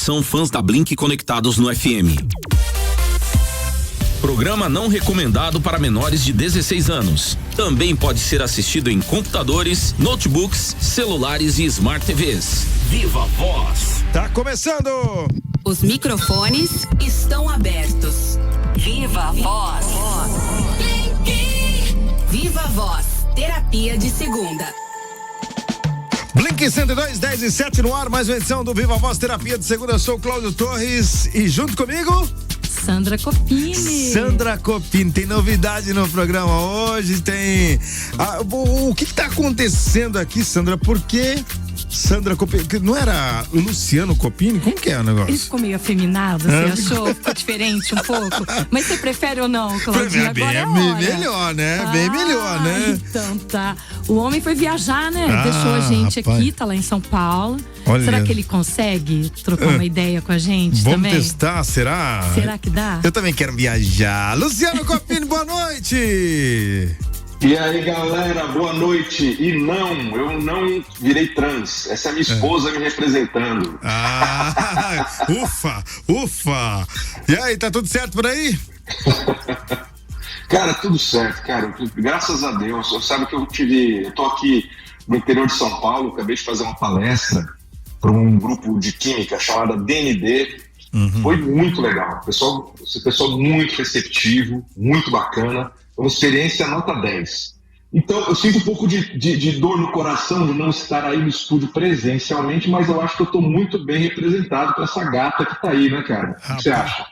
Atenção, fãs da Blink conectados no FM. Programa não recomendado para menores de 16 anos. Também pode ser assistido em computadores, notebooks, celulares e Smart TVs. Viva Voz! Tá começando! Os microfones estão abertos. Viva Voz! Viva Voz, terapia de segunda. Blink 102, 10 e 7 no ar, mais uma edição do Viva Voz Terapia de Segunda. Eu sou o Cláudio Torres e junto comigo... Sandra Copini. Sandra Copini, tem novidade no programa hoje, tem... o que tá acontecendo aqui, Sandra? Por que Sandra Copini? Não era o Luciano Copini? Como que é o negócio? Ele ficou meio afeminado, você achou? Ficou diferente um pouco? Mas você prefere ou não, Claudinha? Agora é hora. Melhor, né? Bem melhor, né? Então tá. O homem foi viajar, né? Deixou a gente aqui, tá lá em São Paulo. Olha. Será que ele consegue trocar uma ideia com a gente Vamos também? Vamos testar, será? Será que dá? Eu também quero viajar. Luciano Copini, boa noite! E aí, galera, boa noite. E não, eu não virei trans. Essa é a minha esposa me representando. Ufa! E aí, tá tudo certo por aí? Cara, tudo certo, cara. Graças a Deus. Você sabe que eu tô aqui no interior de São Paulo, acabei de fazer uma palestra para um grupo de química chamada DND. Foi muito legal. Pessoal muito receptivo, muito bacana. Uma experiência nota 10. Então, eu sinto um pouco de dor no coração de não estar aí no estúdio presencialmente, mas eu acho que eu estou muito bem representado com essa gata que tá aí, né, cara? O que você acha?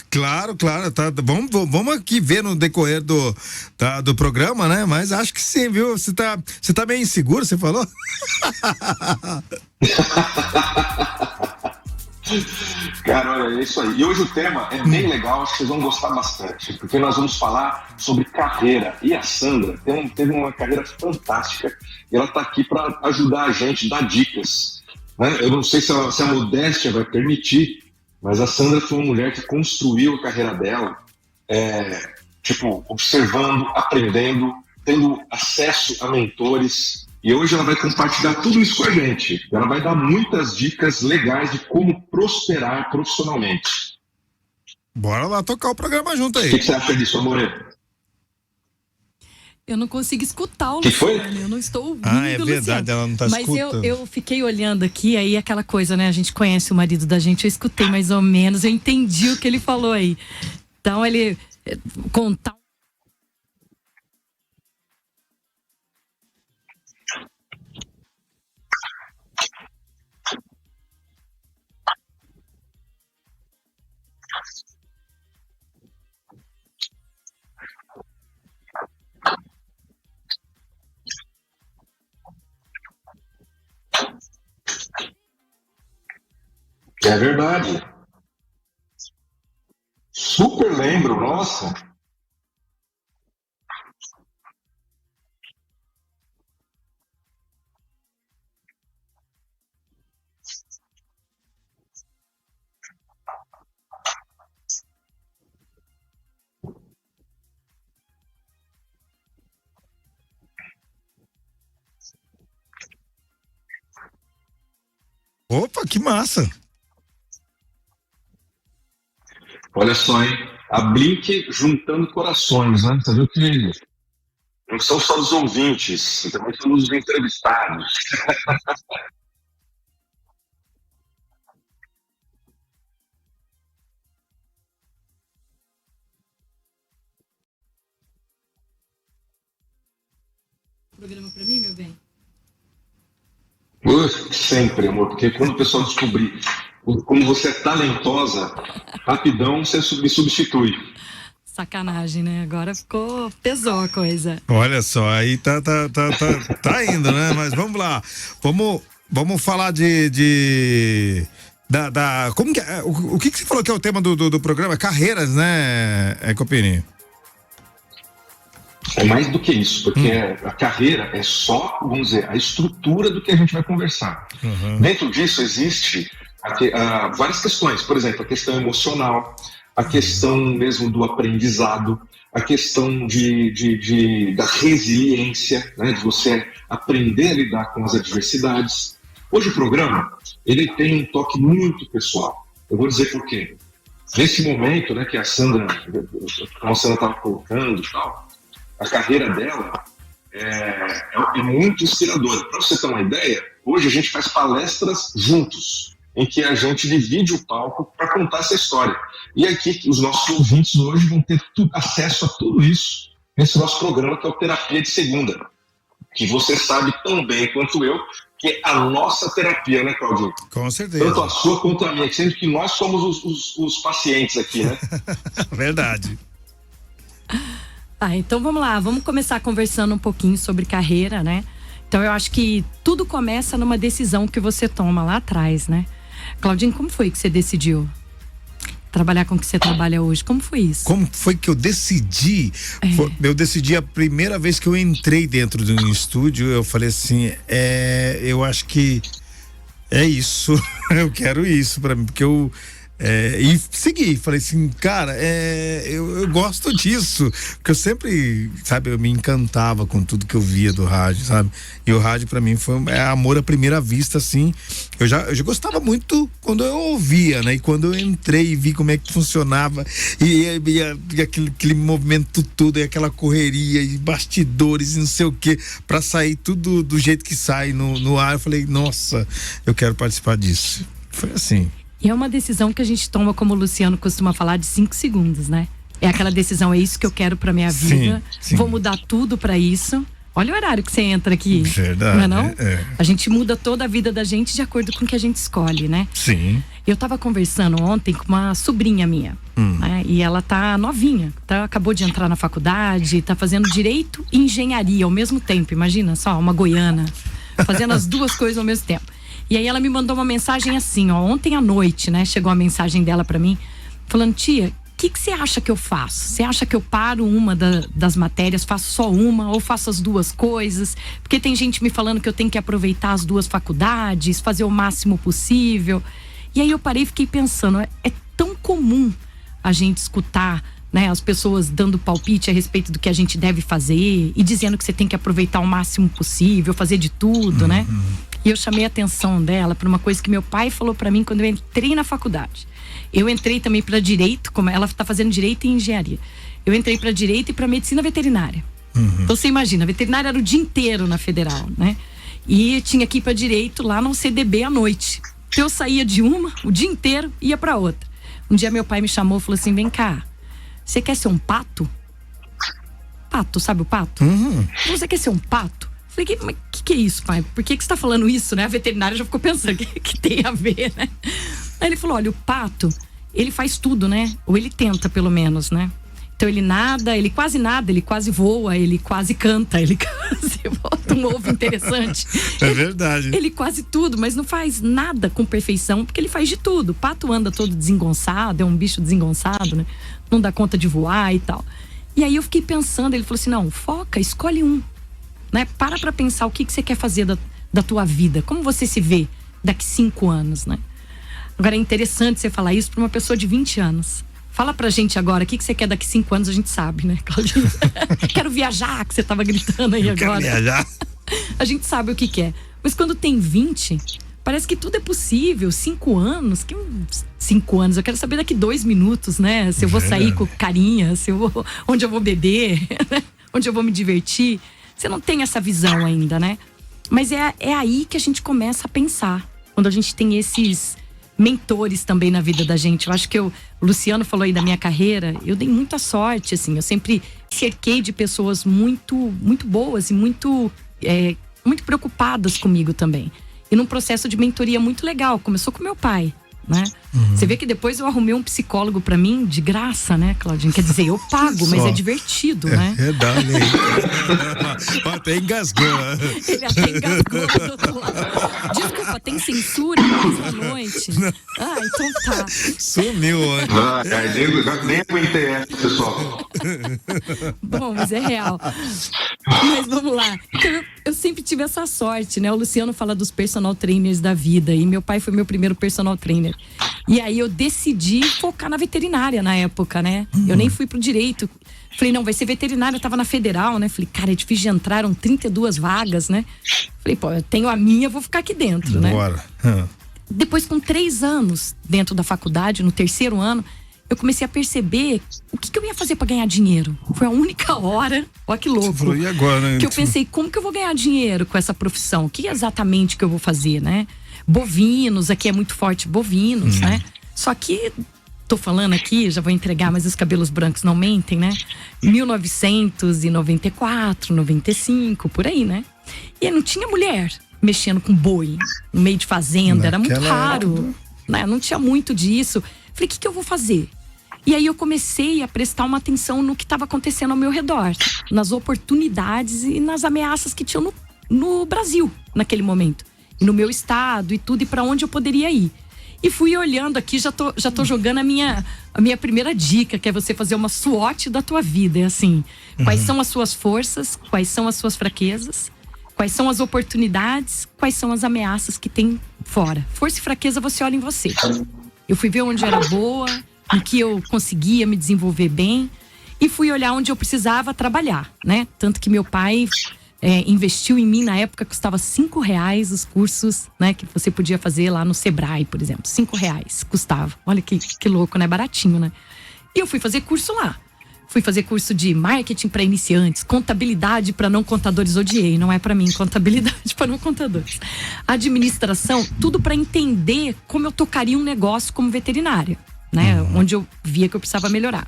Claro, tá. Vamos aqui ver no decorrer do programa, né? Mas acho que sim, viu? Você tá bem inseguro, você falou? Cara, olha, é isso aí. E hoje o tema é bem legal, acho que vocês vão gostar bastante, porque nós vamos falar sobre carreira. E a Sandra teve uma carreira fantástica e ela tá aqui para ajudar a gente, dar dicas, né? Eu não sei se a modéstia vai permitir, mas a Sandra foi uma mulher que construiu a carreira dela, observando, aprendendo, tendo acesso a mentores. E hoje ela vai compartilhar tudo isso com a gente. Ela vai dar muitas dicas legais de como prosperar profissionalmente. Bora lá tocar o programa junto aí. O que você acha disso, amor? Eu não consigo escutar o que foi? Luciano, eu não estou ouvindo. É verdade, Luciano. ela não tá escutando. Mas eu fiquei olhando aqui, aí aquela coisa, né? A gente conhece o marido da gente, eu escutei mais ou menos, eu entendi o que ele falou aí. Então ele contar. É verdade. Super lembro, nossa. Opa, que massa! Olha só, hein? A Blink juntando corações, né? Você viu que não são só os ouvintes, também são os entrevistados. Programa pra mim, meu bem? Sempre, amor, porque quando o pessoal descobrir como você é talentosa, rapidão você me substitui. Sacanagem, né? Agora pesou a coisa. Olha só, aí tá indo, né? Mas vamos lá. Vamos falar como que é? O que você falou que é o tema do programa? Carreiras, né, Copini? É mais do que isso, porque a carreira é só, vamos dizer, a estrutura do que a gente vai conversar. Dentro disso existe várias questões, por exemplo, a questão emocional, a questão mesmo do aprendizado, a questão da resiliência, né, de você aprender a lidar com as adversidades, Hoje o programa, ele tem um toque muito pessoal. Eu vou dizer por quê. Nesse momento, né, que a Sandra estava colocando e tal, a carreira dela é muito inspiradora. Para você ter uma ideia, hoje a gente faz palestras juntos, em que a gente divide o palco para contar essa história. E aqui os nossos ouvintes hoje vão ter acesso a tudo isso nesse nosso programa, que é o Terapia de Segunda, que você sabe tão bem quanto eu, que é a nossa terapia, né, Claudinho? Com certeza. Tanto a sua quanto a minha, sendo que nós somos os pacientes aqui, né? Verdade. Então vamos lá, vamos começar conversando um pouquinho sobre carreira, né? Então eu acho que tudo começa numa decisão que você toma lá atrás, né? Claudinho, como foi que você decidiu trabalhar com o que você trabalha hoje? Como foi isso? Como foi que eu decidi? Eu decidi a primeira vez que eu entrei dentro de um estúdio, eu falei assim, eu acho que é isso, eu quero isso pra mim, porque e segui, falei assim, cara, eu gosto disso, porque eu sempre, sabe, eu me encantava com tudo que eu via do rádio, sabe, e o rádio pra mim foi amor à primeira vista, assim. Eu já gostava muito quando eu ouvia, né, e quando eu entrei e vi como é que funcionava, e aquele movimento todo, e aquela correria, e bastidores, e não sei o que, pra sair tudo do jeito que sai no ar, eu falei, nossa, eu quero participar disso. Foi assim. E é uma decisão que a gente toma, como o Luciano costuma falar, de 5 segundos, né? É aquela decisão, é isso que eu quero pra minha vida, sim. Vou mudar tudo pra isso. Olha o horário que você entra aqui. Verdade. Não é não? A gente muda toda a vida da gente de acordo com o que a gente escolhe, né? Sim. Eu tava conversando ontem com uma sobrinha minha, né? E ela tá novinha, acabou de entrar na faculdade, tá fazendo direito e engenharia ao mesmo tempo, imagina só, uma goiana, fazendo as duas coisas ao mesmo tempo. E aí ela me mandou uma mensagem assim, ontem à noite, né? Chegou a mensagem dela pra mim, falando, tia, o que você acha que eu faço? Você acha que eu paro uma das matérias, faço só uma ou faço as duas coisas? Porque tem gente me falando que eu tenho que aproveitar as duas faculdades, fazer o máximo possível. E aí eu parei e fiquei pensando, é tão comum a gente escutar, né, as pessoas dando palpite a respeito do que a gente deve fazer e dizendo que você tem que aproveitar o máximo possível, fazer de tudo, né? E eu chamei a atenção dela para uma coisa que meu pai falou para mim quando eu entrei na faculdade. Eu entrei também para direito, como ela está fazendo direito e engenharia. Eu entrei para direito e para medicina veterinária. Então você imagina, veterinária era o dia inteiro na federal, né? E tinha que ir para direito lá no CDB à noite. Então eu saía de uma o dia inteiro e ia para outra. Um dia meu pai me chamou e falou assim, vem cá, você quer ser um pato? Pato, sabe o pato? Você quer ser um pato? Falei, mas que é isso, pai? Por que você tá falando isso, né? A veterinária já ficou pensando, que tem a ver, né? Aí ele falou, olha, o pato, ele faz tudo, né? Ou ele tenta, pelo menos, né? Então ele nada, ele quase voa, ele quase canta, ele quase bota um ovo interessante. É verdade. Ele quase tudo, mas não faz nada com perfeição, porque ele faz de tudo. O pato anda todo desengonçado, é um bicho desengonçado, né? Não dá conta de voar e tal. E aí eu fiquei pensando, ele falou assim, não, foca, escolhe um. Né? Para pensar o que você quer fazer da tua vida. Como você se vê daqui 5 anos, né? Agora é interessante você falar isso para uma pessoa de 20 anos. Fala pra gente agora, o que você quer daqui 5 anos, a gente sabe, né, Claudinho? Quero viajar, que você tava gritando aí agora. Quero viajar. A gente sabe o que quer. Mas quando tem 20, parece que tudo é possível. 5 anos, 5 anos, eu quero saber daqui 2 minutos, né? Se eu vou sair com carinha, onde eu vou beber, onde eu vou me divertir. Você não tem essa visão ainda, né? Mas é aí que a gente começa a pensar. Quando a gente tem esses mentores também na vida da gente. Eu acho que o Luciano falou aí da minha carreira. Eu dei muita sorte, assim. Eu sempre cerquei de pessoas muito, muito boas e muito preocupadas comigo também. E num processo de mentoria muito legal. Começou com meu pai, né? Você vê que depois eu arrumei um psicólogo pra mim de graça, né, Claudinho? Quer dizer, eu pago, mas é divertido, né? É verdade. Até engasgou. Ele até engasgou do outro lado. Desculpa, tem censura na noite? Não. Então tá. Sumiu ontem. Nem aguentei essa, pessoal. Bom, mas é real. Mas vamos lá. Então, eu sempre tive essa sorte, né? O Luciano fala dos personal trainers da vida. E meu pai foi meu primeiro personal trainer. E aí eu decidi focar na veterinária na época, né? Eu nem fui pro direito. Falei, não, vai ser veterinária. Eu tava na federal, né? Falei, cara, é difícil de entrar, eram 32 vagas, né? Falei, pô, eu tenho a minha, vou ficar aqui dentro, né? Bora. Depois, com 3 anos dentro da faculdade, no 3º ano, eu comecei a perceber o que eu ia fazer pra ganhar dinheiro. Foi a única hora, olha que louco. Você falou, e agora, né? Que eu pensei, como que eu vou ganhar dinheiro com essa profissão? O que exatamente que eu vou fazer, né? Bovinos, aqui é muito forte bovinos, né? Só que, tô falando aqui, já vou entregar, mas os cabelos brancos não mentem, né? 1994, 95, por aí, né? E aí não tinha mulher mexendo com boi no meio de fazenda, era muito raro, né? Não tinha muito disso. Falei, o que eu vou fazer? E aí eu comecei a prestar uma atenção no que estava acontecendo ao meu redor, nas oportunidades e nas ameaças que tinham no Brasil naquele momento, e no meu estado e tudo, e para onde eu poderia ir. E fui olhando aqui, já tô jogando a minha primeira dica, que é você fazer uma SWOT da tua vida. É assim, quais são as suas forças, quais são as suas fraquezas, quais são as oportunidades, quais são as ameaças que tem fora. Força e fraqueza você olha em você. Eu fui ver onde eu era boa, em que eu conseguia me desenvolver bem, e fui olhar onde eu precisava trabalhar, né? Tanto que meu pai investiu em mim, na época custava R$5 os cursos, né? Que você podia fazer lá no Sebrae, por exemplo. R$5 custava. Olha que louco, né? Baratinho, né? E eu fui fazer curso lá. Fui fazer curso de marketing para iniciantes, contabilidade para não contadores, odiei, não é para mim, contabilidade para não contadores. Administração, tudo para entender como eu tocaria um negócio como veterinária, né? Onde eu via que eu precisava melhorar.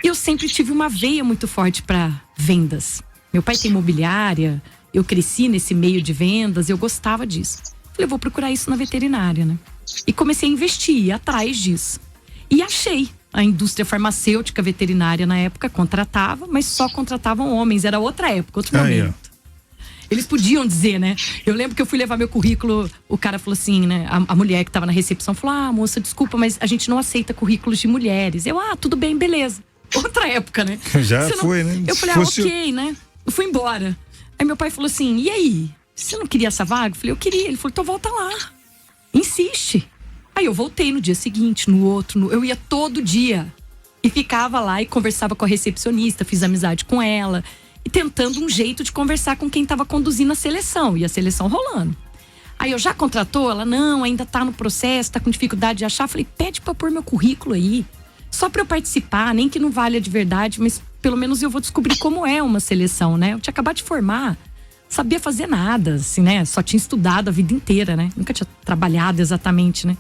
E eu sempre tive uma veia muito forte para vendas. Meu pai tem imobiliária, eu cresci nesse meio de vendas, eu gostava disso. Falei, eu vou procurar isso na veterinária, né? E comecei a investir, ir atrás disso. E achei. A indústria farmacêutica veterinária na época contratava, mas só contratavam homens. Era outra época, outro momento. Eles podiam dizer, né? Eu lembro que eu fui levar meu currículo, o cara falou assim, né? A mulher que tava na recepção falou, moça, desculpa, mas a gente não aceita currículos de mulheres. Eu, tudo bem, beleza. Outra época, né? Já foi, né? Eu falei, ok, né? Eu fui embora. Aí meu pai falou assim, e aí? Você não queria essa vaga? Eu falei, eu queria. Ele falou, então volta lá. Insiste. Aí eu voltei no dia seguinte, no outro, eu ia todo dia. E ficava lá e conversava com a recepcionista, fiz amizade com ela. E tentando um jeito de conversar com quem estava conduzindo a seleção. E a seleção rolando. Aí eu já contratou? Ela, não, ainda tá no processo, tá com dificuldade de achar. Falei, pede pra pôr meu currículo aí. Só pra eu participar, nem que não valha de verdade, mas pelo menos eu vou descobrir como é uma seleção, né? Eu tinha acabado de formar, sabia fazer nada, assim, né? Só tinha estudado a vida inteira, né? Nunca tinha trabalhado exatamente, né?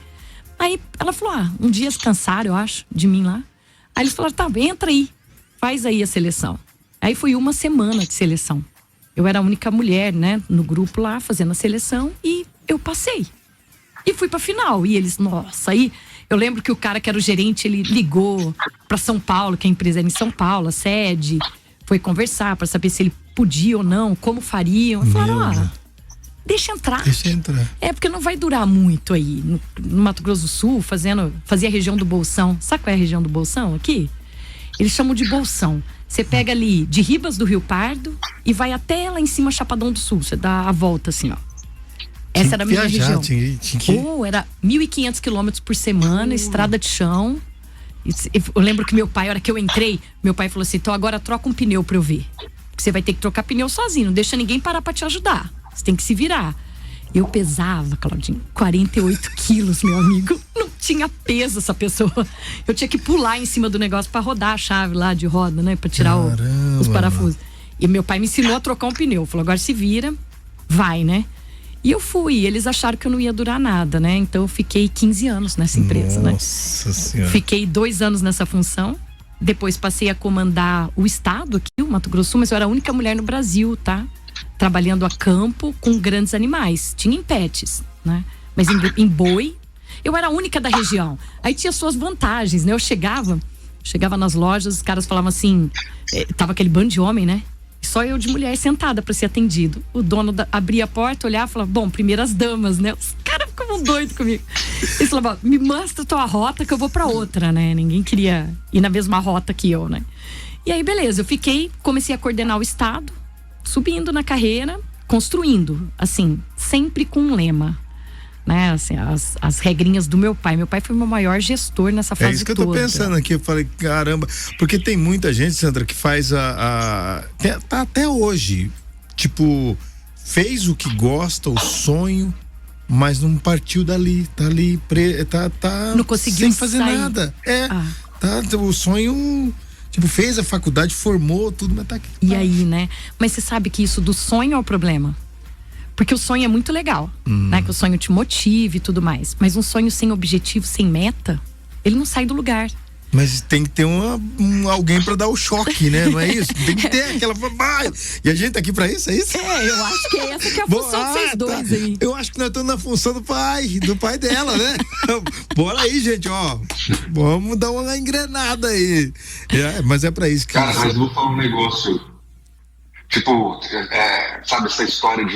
Aí ela falou, um dia se cansaram, eu acho, de mim lá. Aí eles falaram, tá, entra aí, faz aí a seleção. Aí foi 1 semana de seleção. Eu era a única mulher, né, no grupo lá, fazendo a seleção, e eu passei. E fui pra final, e eles, nossa, aí eu lembro que o cara que era o gerente, ele ligou pra São Paulo, que a empresa era em São Paulo, a sede, foi conversar pra saber se ele podia ou não, como fariam. Eu falei, deixa entrar. Deixa entrar. Porque não vai durar muito aí. No Mato Grosso do Sul, fazia a região do Bolsão. Sabe qual é a região do Bolsão aqui? Eles chamam de Bolsão. Você pega ali de Ribas do Rio Pardo e vai até lá em cima, Chapadão do Sul. Você dá a volta assim, ó. Essa era a minha região. Era 1.500 quilômetros por semana, estrada de chão. Eu lembro que meu pai, a hora que eu entrei, meu pai falou assim, então agora troca um pneu pra eu ver. Porque você vai ter que trocar pneu sozinho, não deixa ninguém parar pra te ajudar. Você tem que se virar. Eu pesava, Claudinho, 48 quilos, meu amigo. Não tinha peso essa pessoa. Eu tinha que pular em cima do negócio pra rodar a chave lá de roda, né? Pra tirar os parafusos. E meu pai me ensinou a trocar um pneu. Falou, agora se vira, vai, né? E eu fui. Eles acharam que eu não ia durar nada, né? Então eu fiquei 15 anos nessa empresa, Nossa Senhora. Fiquei 2 anos nessa função. Depois passei a comandar o estado aqui, o Mato Grosso do Sul, mas eu era a única mulher no Brasil, tá? Trabalhando a campo com grandes animais. Tinha em pets, né? Mas em boi, eu era a única da região. Aí tinha suas vantagens, né? Eu chegava nas lojas, os caras falavam assim, tava aquele bando de homem, né? Só eu de mulher sentada pra ser atendido. O dono abria a porta, olhava e falava, bom, primeiro as damas, né? Os caras ficavam doidos comigo. Eles falavam, me mostra a tua rota que eu vou pra outra, né? Ninguém queria ir na mesma rota que eu, né? E aí, beleza, comecei a coordenar o estado, subindo na carreira, construindo, assim, sempre com um lema. né? Assim, as regrinhas do meu pai. Meu pai foi o meu maior gestor nessa fase toda. É isso que eu tô pensando aqui. Eu falei, caramba, porque tem muita gente, Sandra, que faz tá até hoje, tipo, fez o que gosta, o sonho, mas não partiu dali, tá ali, tá não conseguiu sem fazer sair. nada. Tá, o sonho, tipo, fez a faculdade, formou tudo, mas tá aqui. E aí, né? Mas você sabe que isso do sonho é o problema. Porque o sonho é muito legal, né? Que o sonho te motive e tudo mais. Mas um sonho sem objetivo, sem meta, ele não sai do lugar. Mas tem que ter alguém pra dar o choque, né? Não é isso? Tem que ter aquela... E a gente tá aqui pra isso, é isso? Eu acho que essa que é a função de vocês dois aí. Eu acho que nós estamos na função do pai dela, né? Bora aí, gente, ó. Vamos dar uma engrenada aí. Mas é pra isso que... Cara, mas vou falar um negócio. Tipo, sabe essa história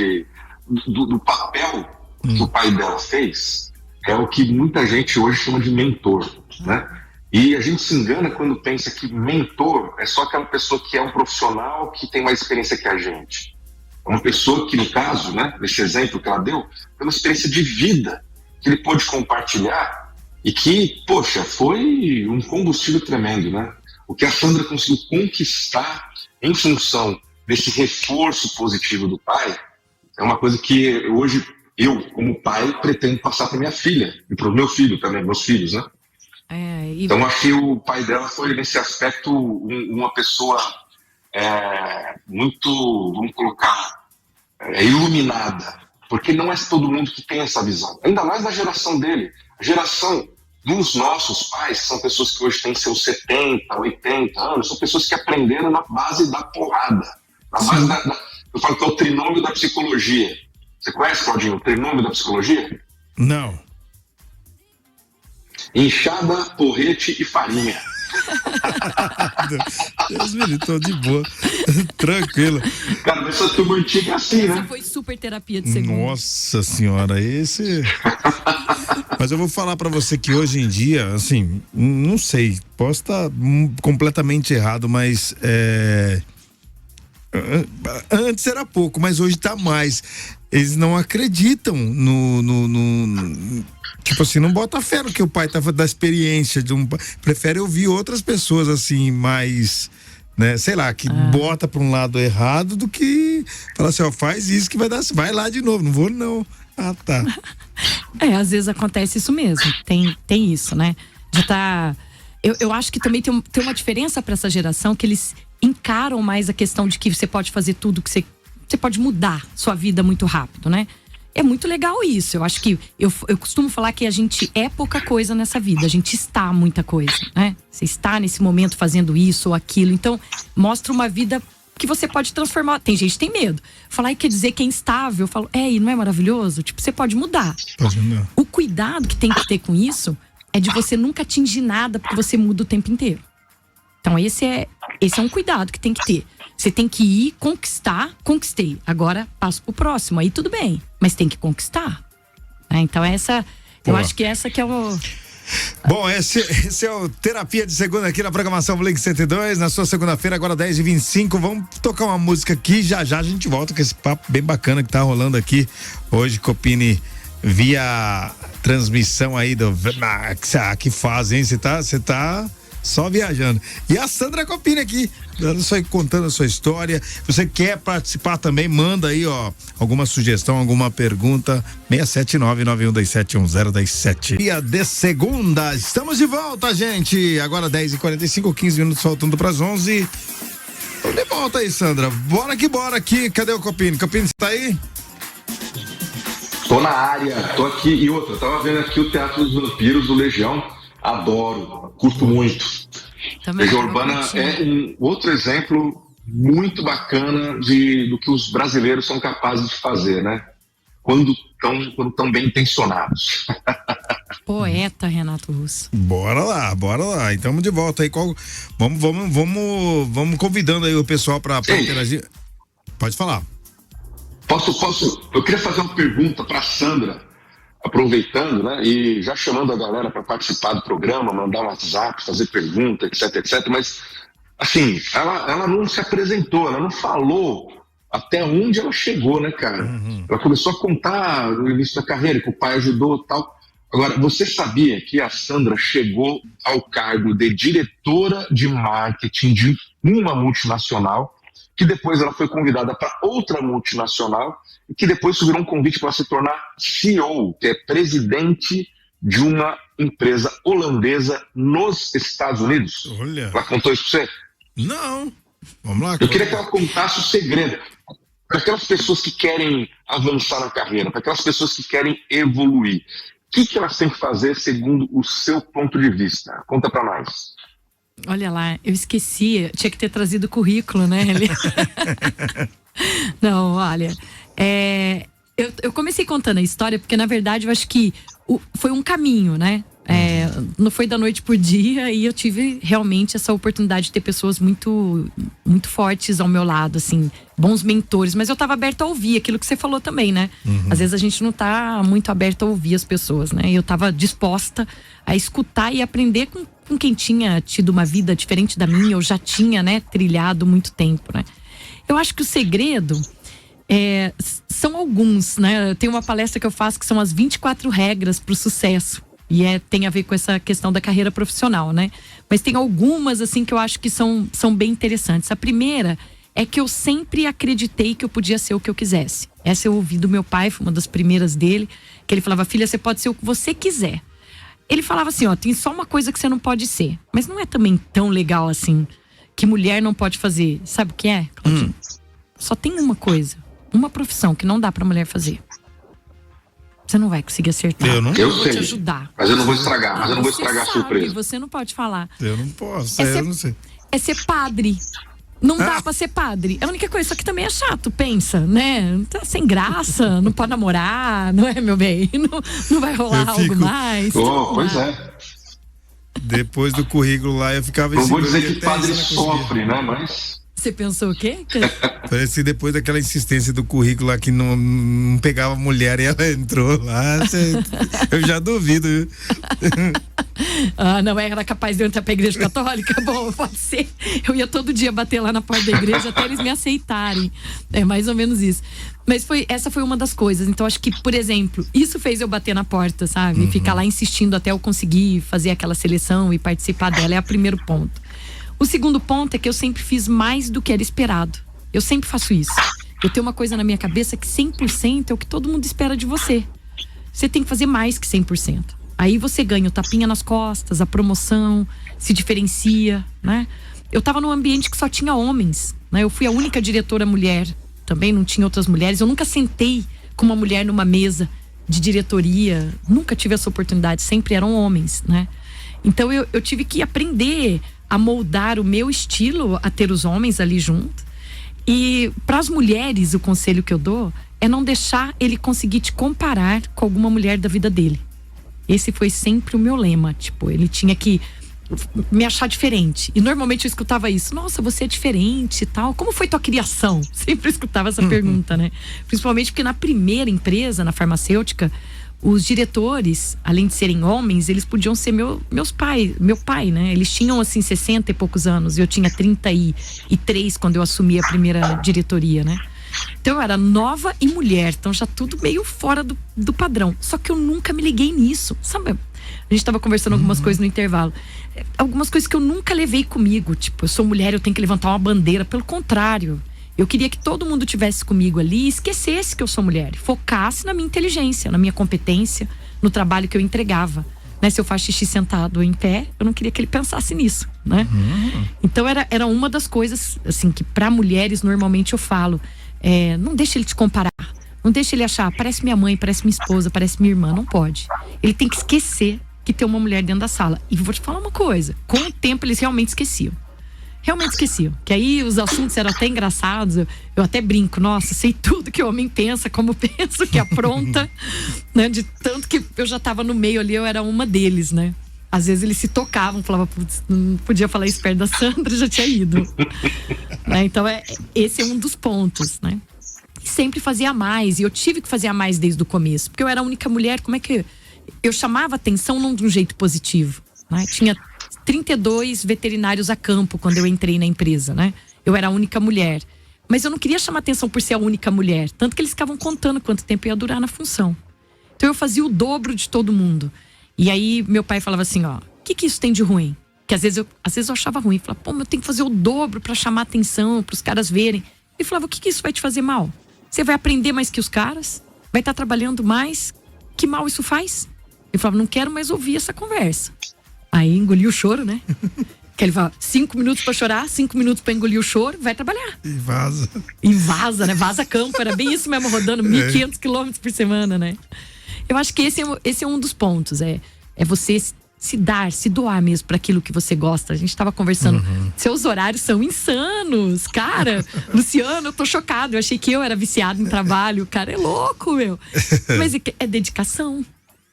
do papel que o pai dela fez? É o que muita gente hoje chama de mentor, né? E a gente se engana quando pensa que mentor é só aquela pessoa que é um profissional que tem mais experiência que a gente. É uma pessoa que, no caso, né, nesse exemplo que ela deu, tem uma experiência de vida que ele pôde compartilhar e que, poxa, foi um combustível tremendo, né? O que a Sandra conseguiu conquistar em função desse reforço positivo do pai é uma coisa que hoje eu, como pai, pretendo passar para minha filha e para o meu filho também, meus filhos, né? Então, acho que o pai dela foi, nesse aspecto, uma pessoa muito, vamos colocar, iluminada. Porque não é todo mundo que tem essa visão. Ainda mais da geração dele. A geração dos nossos pais são pessoas que hoje têm seus 70, 80 anos, são pessoas que aprenderam na base da porrada. Na base eu falo que é o trinômio da psicologia. Você conhece, Claudinho, o trinômio da psicologia? Não. Inchada, porrete e farinha. Deus me livre, tô de boa. Tranquilo. Cara, essa turma antiga é assim, né? Foi super terapia de segunda. Nossa senhora, esse... Mas eu vou falar pra você que hoje em dia, assim, não sei, posso estar completamente errado, mas antes era pouco, mas hoje tá mais. Eles não acreditam tipo assim, não bota fé no que o pai tava da experiência prefere ouvir outras pessoas assim, mais, né, sei lá, que bota pra um lado errado do que fala assim, ó, faz isso que vai dar, vai lá de novo, não vou não. Ah, tá. Às vezes acontece isso mesmo, tem isso, né, de tá, eu acho que também tem uma diferença pra essa geração, que eles encaram mais a questão de que você pode fazer tudo, que você pode mudar sua vida muito rápido, né? É muito legal isso. Eu acho que eu costumo falar que a gente é pouca coisa nessa vida, a gente está muita coisa, né? Você está nesse momento fazendo isso ou aquilo, então mostra uma vida que você pode transformar. Tem gente que tem medo. Falar quer dizer que é instável. Eu falo, e não é maravilhoso? Tipo, você pode mudar. O cuidado que tem que ter com isso é de você nunca atingir nada, porque você muda o tempo inteiro. Então esse é um cuidado que tem que ter. Você tem que ir, conquistei. Agora passo pro próximo. Aí tudo bem, mas tem que conquistar. Então eu acho que essa que é o... Bom, esse é o Terapia de Segunda aqui na programação Blink 102, na sua segunda-feira, agora 10h25. Vamos tocar uma música aqui, já a gente volta com esse papo bem bacana que tá rolando aqui hoje, Copini, via transmissão aí do... que faz, hein? Você tá só viajando. E a Sandra Copini aqui, contando a sua história. Você quer participar também, manda aí, ó, alguma sugestão, alguma pergunta, 679-9127-1017. Dia de segunda, estamos de volta, gente. Agora 10h45, 15 minutos faltando pras 11. Tô de volta aí, Sandra. Bora aqui. Cadê o Copini? Copini, você tá aí? Tô na área, tô aqui. E outra, tava vendo aqui o Teatro dos Vampiros do Legião. Adoro, curto muito. Legião Urbana é um outro exemplo muito bacana do que os brasileiros são capazes de fazer, né? Quando tão bem intencionados. Poeta, Renato Russo. Bora lá. Então, de volta aí. Vamos convidando aí o pessoal pra interagir. Pode falar. Posso? Eu queria fazer uma pergunta pra Sandra. Aproveitando, né, e já chamando a galera para participar do programa, mandar um WhatsApp, fazer pergunta, etc, mas, assim, ela não se apresentou, ela não falou até onde ela chegou, né, cara? Ela começou a contar no início da carreira, que o pai ajudou e tal. Agora, você sabia que a Sandra chegou ao cargo de diretora de marketing de uma multinacional, que depois ela foi convidada para outra multinacional, e que depois virou um convite para se tornar CEO, que é presidente de uma empresa holandesa nos Estados Unidos? Olha. Ela contou isso para você? Não. Vamos lá. Eu queria que ela contasse o segredo para aquelas pessoas que querem avançar na carreira, para aquelas pessoas que querem evoluir. O que elas têm que fazer segundo o seu ponto de vista? Conta para nós. Olha lá, eu esqueci, tinha que ter trazido o currículo, né? Não, olha, eu comecei contando a história porque, na verdade, eu acho que foi um caminho, né? Não foi da noite pro dia, e eu tive realmente essa oportunidade de ter pessoas muito, muito fortes ao meu lado, assim, bons mentores, mas eu tava aberta a ouvir aquilo que você falou também, né? Às vezes a gente não tá muito aberto a ouvir as pessoas, né? Eu tava disposta a escutar e aprender com quem tinha tido uma vida diferente da minha, eu já tinha, né, trilhado muito tempo, né? Eu acho que o segredo são alguns, né? Tem uma palestra que eu faço que são as 24 regras pro sucesso. E tem a ver com essa questão da carreira profissional, né? Mas tem algumas, assim, que eu acho que são bem interessantes. A primeira é que eu sempre acreditei que eu podia ser o que eu quisesse. Essa eu ouvi do meu pai, foi uma das primeiras dele, que ele falava: filha, você pode ser o que você quiser. Ele falava assim, ó, tem só uma coisa que você não pode ser. Mas não é também tão legal assim, que mulher não pode fazer. Sabe o que é, Claudinho? Só tem uma coisa, uma profissão que não dá pra mulher fazer. Você não vai conseguir acertar. Eu vou te ajudar. Mas eu não vou estragar, a surpresa. Você não pode falar. Eu não posso, eu não sei. É ser padre. Não dá pra ser padre. É a única coisa, só que também é chato, pensa, né? Tá sem graça, não pode namorar, não é, meu bem? Não vai rolar algo mais. Pois é. Depois do currículo lá, eu ficava... Não vou dizer que padre sofre, né, mas... Você pensou o quê? Parece que depois daquela insistência do currículo lá que não pegava mulher e ela entrou lá, eu já duvido. Não era capaz de eu entrar pra igreja católica? Bom, pode ser. Eu ia todo dia bater lá na porta da igreja até eles me aceitarem. É mais ou menos isso. Mas essa foi uma das coisas. Então acho que, por exemplo, isso fez eu bater na porta, sabe? Ficar lá insistindo até eu conseguir fazer aquela seleção e participar dela. É o primeiro ponto. O segundo ponto é que eu sempre fiz mais do que era esperado. Eu sempre faço isso. Eu tenho uma coisa na minha cabeça que 100% é o que todo mundo espera de você. Você tem que fazer mais que 100%. Aí você ganha o tapinha nas costas, a promoção, se diferencia, né? Eu tava num ambiente que só tinha homens, né? Eu fui a única diretora mulher, também não tinha outras mulheres. Eu nunca sentei com uma mulher numa mesa de diretoria, nunca tive essa oportunidade, sempre eram homens, né? Então eu tive que aprender a moldar o meu estilo, a ter os homens ali junto. E para as mulheres, o conselho que eu dou é não deixar ele conseguir te comparar com alguma mulher da vida dele. Esse foi sempre o meu lema, tipo, ele tinha que me achar diferente. E normalmente eu escutava isso: nossa, você é diferente e tal, como foi tua criação? Sempre escutava essa pergunta, né? Principalmente porque na primeira empresa, na farmacêutica, os diretores, além de serem homens, eles podiam ser meu pai, né? Eles tinham, assim, 60 e poucos anos. E eu tinha 33 quando eu assumi a primeira diretoria, né? Então eu era nova e mulher. Então já tudo meio fora do padrão. Só que eu nunca me liguei nisso, sabe? A gente tava conversando algumas coisas no intervalo. Algumas coisas que eu nunca levei comigo. Tipo, eu sou mulher, eu tenho que levantar uma bandeira. Pelo contrário. Eu queria que todo mundo tivesse comigo ali e esquecesse que eu sou mulher. Focasse na minha inteligência, na minha competência, no trabalho que eu entregava. Né? Se eu faço xixi sentado ou em pé, eu não queria que ele pensasse nisso, né? Então era uma das coisas, assim, que para mulheres normalmente eu falo. Não deixa ele te comparar. Não deixa ele achar, parece minha mãe, parece minha esposa, parece minha irmã. Não pode. Ele tem que esquecer que tem uma mulher dentro da sala. E vou te falar uma coisa. Com o tempo eles realmente esqueciam. Realmente esqueciam. Que aí os assuntos eram até engraçados. Eu até brinco, nossa, sei tudo que o homem pensa, como penso, que apronta, né? De tanto que eu já tava no meio ali, eu era uma deles, né? Às vezes eles se tocavam, falavam, putz, não podia falar isso perto da Sandra, já tinha ido. Né? Então esse é um dos pontos, né? E sempre fazia mais, e eu tive que fazer mais desde o começo, porque eu era a única mulher. Como é que eu chamava atenção não de um jeito positivo, né? Tinha 32 veterinários a campo quando eu entrei na empresa, né? Eu era a única mulher. Mas eu não queria chamar atenção por ser a única mulher. Tanto que eles ficavam contando quanto tempo ia durar na função. Então eu fazia o dobro de todo mundo. E aí meu pai falava assim, ó, o que isso tem de ruim? Que às vezes eu achava ruim. Falava, pô, mas eu tenho que fazer o dobro pra chamar atenção, pros caras verem. Ele falava, o que isso vai te fazer mal? Você vai aprender mais que os caras? Vai estar trabalhando mais? Que mal isso faz? Ele falava, não quero mais ouvir essa conversa. Aí engoli o choro, né? Que ele fala, 5 minutos pra chorar, 5 minutos pra engolir o choro, vai trabalhar. E vaza. E vaza, né? Vaza campo, era bem isso mesmo, rodando 1.500 quilômetros por semana, né? Eu acho que esse é um dos pontos, é você se doar mesmo para aquilo que você gosta. A gente tava conversando, seus horários são insanos, cara. Luciano, eu tô chocado, eu achei que eu era viciado em trabalho, o cara é louco, meu. Mas é dedicação,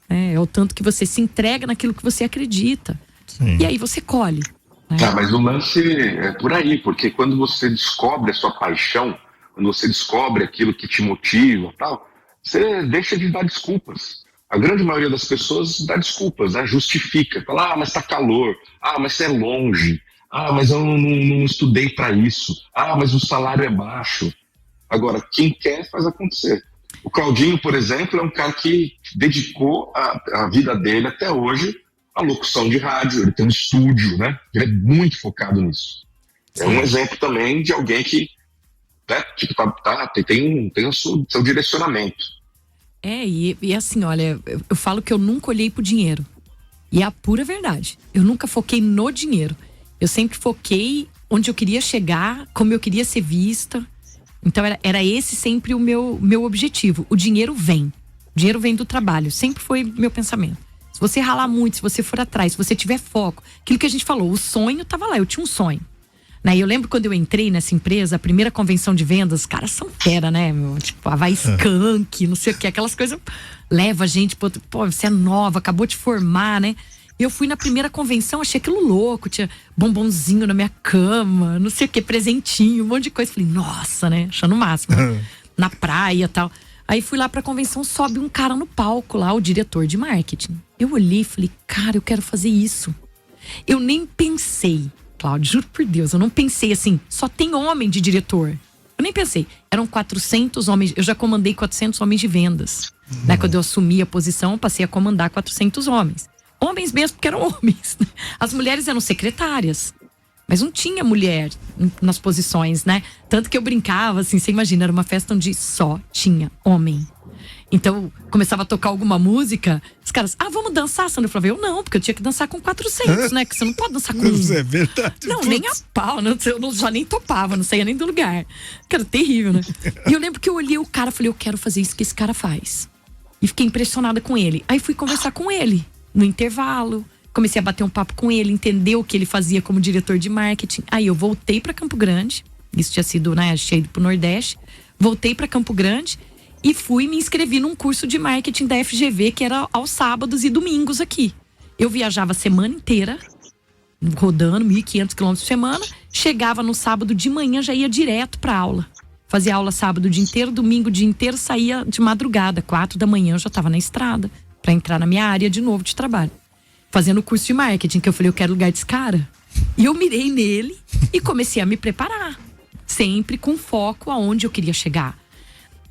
né? É o tanto que você se entrega naquilo que você acredita. Sim. E aí você colhe. Né? Mas o lance é por aí, porque quando você descobre a sua paixão, quando você descobre aquilo que te motiva, tal, você deixa de dar desculpas. A grande maioria das pessoas dá desculpas, né? Justifica. Fala, mas tá calor. Mas você é longe. Mas eu não estudei para isso. Mas o salário é baixo. Agora, quem quer faz acontecer. O Claudinho, por exemplo, é um cara que dedicou a vida dele até hoje à locução de rádio. Ele tem um estúdio, né? Ele é muito focado nisso. É um exemplo também de alguém que, né, tipo, tem o seu direcionamento. E assim, olha, eu falo que eu nunca olhei pro dinheiro. E é a pura verdade. Eu nunca foquei no dinheiro. Eu sempre foquei onde eu queria chegar, como eu queria ser vista. Então era esse sempre o meu objetivo. O dinheiro vem. O dinheiro vem do trabalho. Sempre foi meu pensamento. Se você ralar muito, se você for atrás, se você tiver foco. Aquilo que a gente falou, o sonho tava lá, eu tinha um sonho. Né? Eu lembro quando eu entrei nessa empresa, a primeira convenção de vendas, os caras são fera, né? Tipo, Havaí Skunk, não sei o que, aquelas coisas. Leva a gente, pô, você é nova, acabou de formar, né? E eu fui na primeira convenção, achei aquilo louco, tinha bombonzinho na minha cama, não sei o que, presentinho, um monte de coisa. Falei, nossa, né? Achando o máximo. Na praia e tal. Aí fui lá pra convenção, sobe um cara no palco lá, o diretor de marketing. Eu olhei e falei, cara, eu quero fazer isso. Eu nem pensei. Cláudio, juro por Deus, eu não pensei assim, só tem homem de diretor. Eu nem pensei, eram 400 homens, eu já comandei 400 homens de vendas. Né? Quando eu assumi a posição, eu passei a comandar 400 homens. Homens mesmo, porque eram homens. As mulheres eram secretárias, mas não tinha mulher nas posições, né? Tanto que eu brincava, assim, você imagina, era uma festa onde só tinha homem. Então, começava a tocar alguma música, os caras, vamos dançar, Sandra? Eu falava, eu não, porque eu tinha que dançar com 400, né? Que você não pode dançar com Isso é verdade. Não, nem a pau, eu já nem topava, não saía nem do lugar. Cara, terrível, né? E eu lembro que eu olhei o cara, falei, eu quero fazer isso que esse cara faz. E fiquei impressionada com ele. Aí fui conversar com ele, no intervalo. Comecei a bater um papo com ele, entender o que ele fazia como diretor de marketing. Aí eu voltei pra Campo Grande, isso tinha sido, né, cheio pro Nordeste. Voltei pra Campo Grande e fui me inscrevi num curso de marketing da FGV, que era aos sábados e domingos aqui. Eu viajava a semana inteira, rodando 1.500 quilômetros por semana. Chegava no sábado de manhã, já ia direto pra aula. Fazia aula sábado o dia inteiro, domingo o dia inteiro, saía de madrugada, 4 da manhã, eu já tava na estrada, pra entrar na minha área de novo de trabalho. Fazendo o curso de marketing, que eu falei, eu quero lugar desse cara. E eu mirei nele e comecei a me preparar. Sempre com foco aonde eu queria chegar.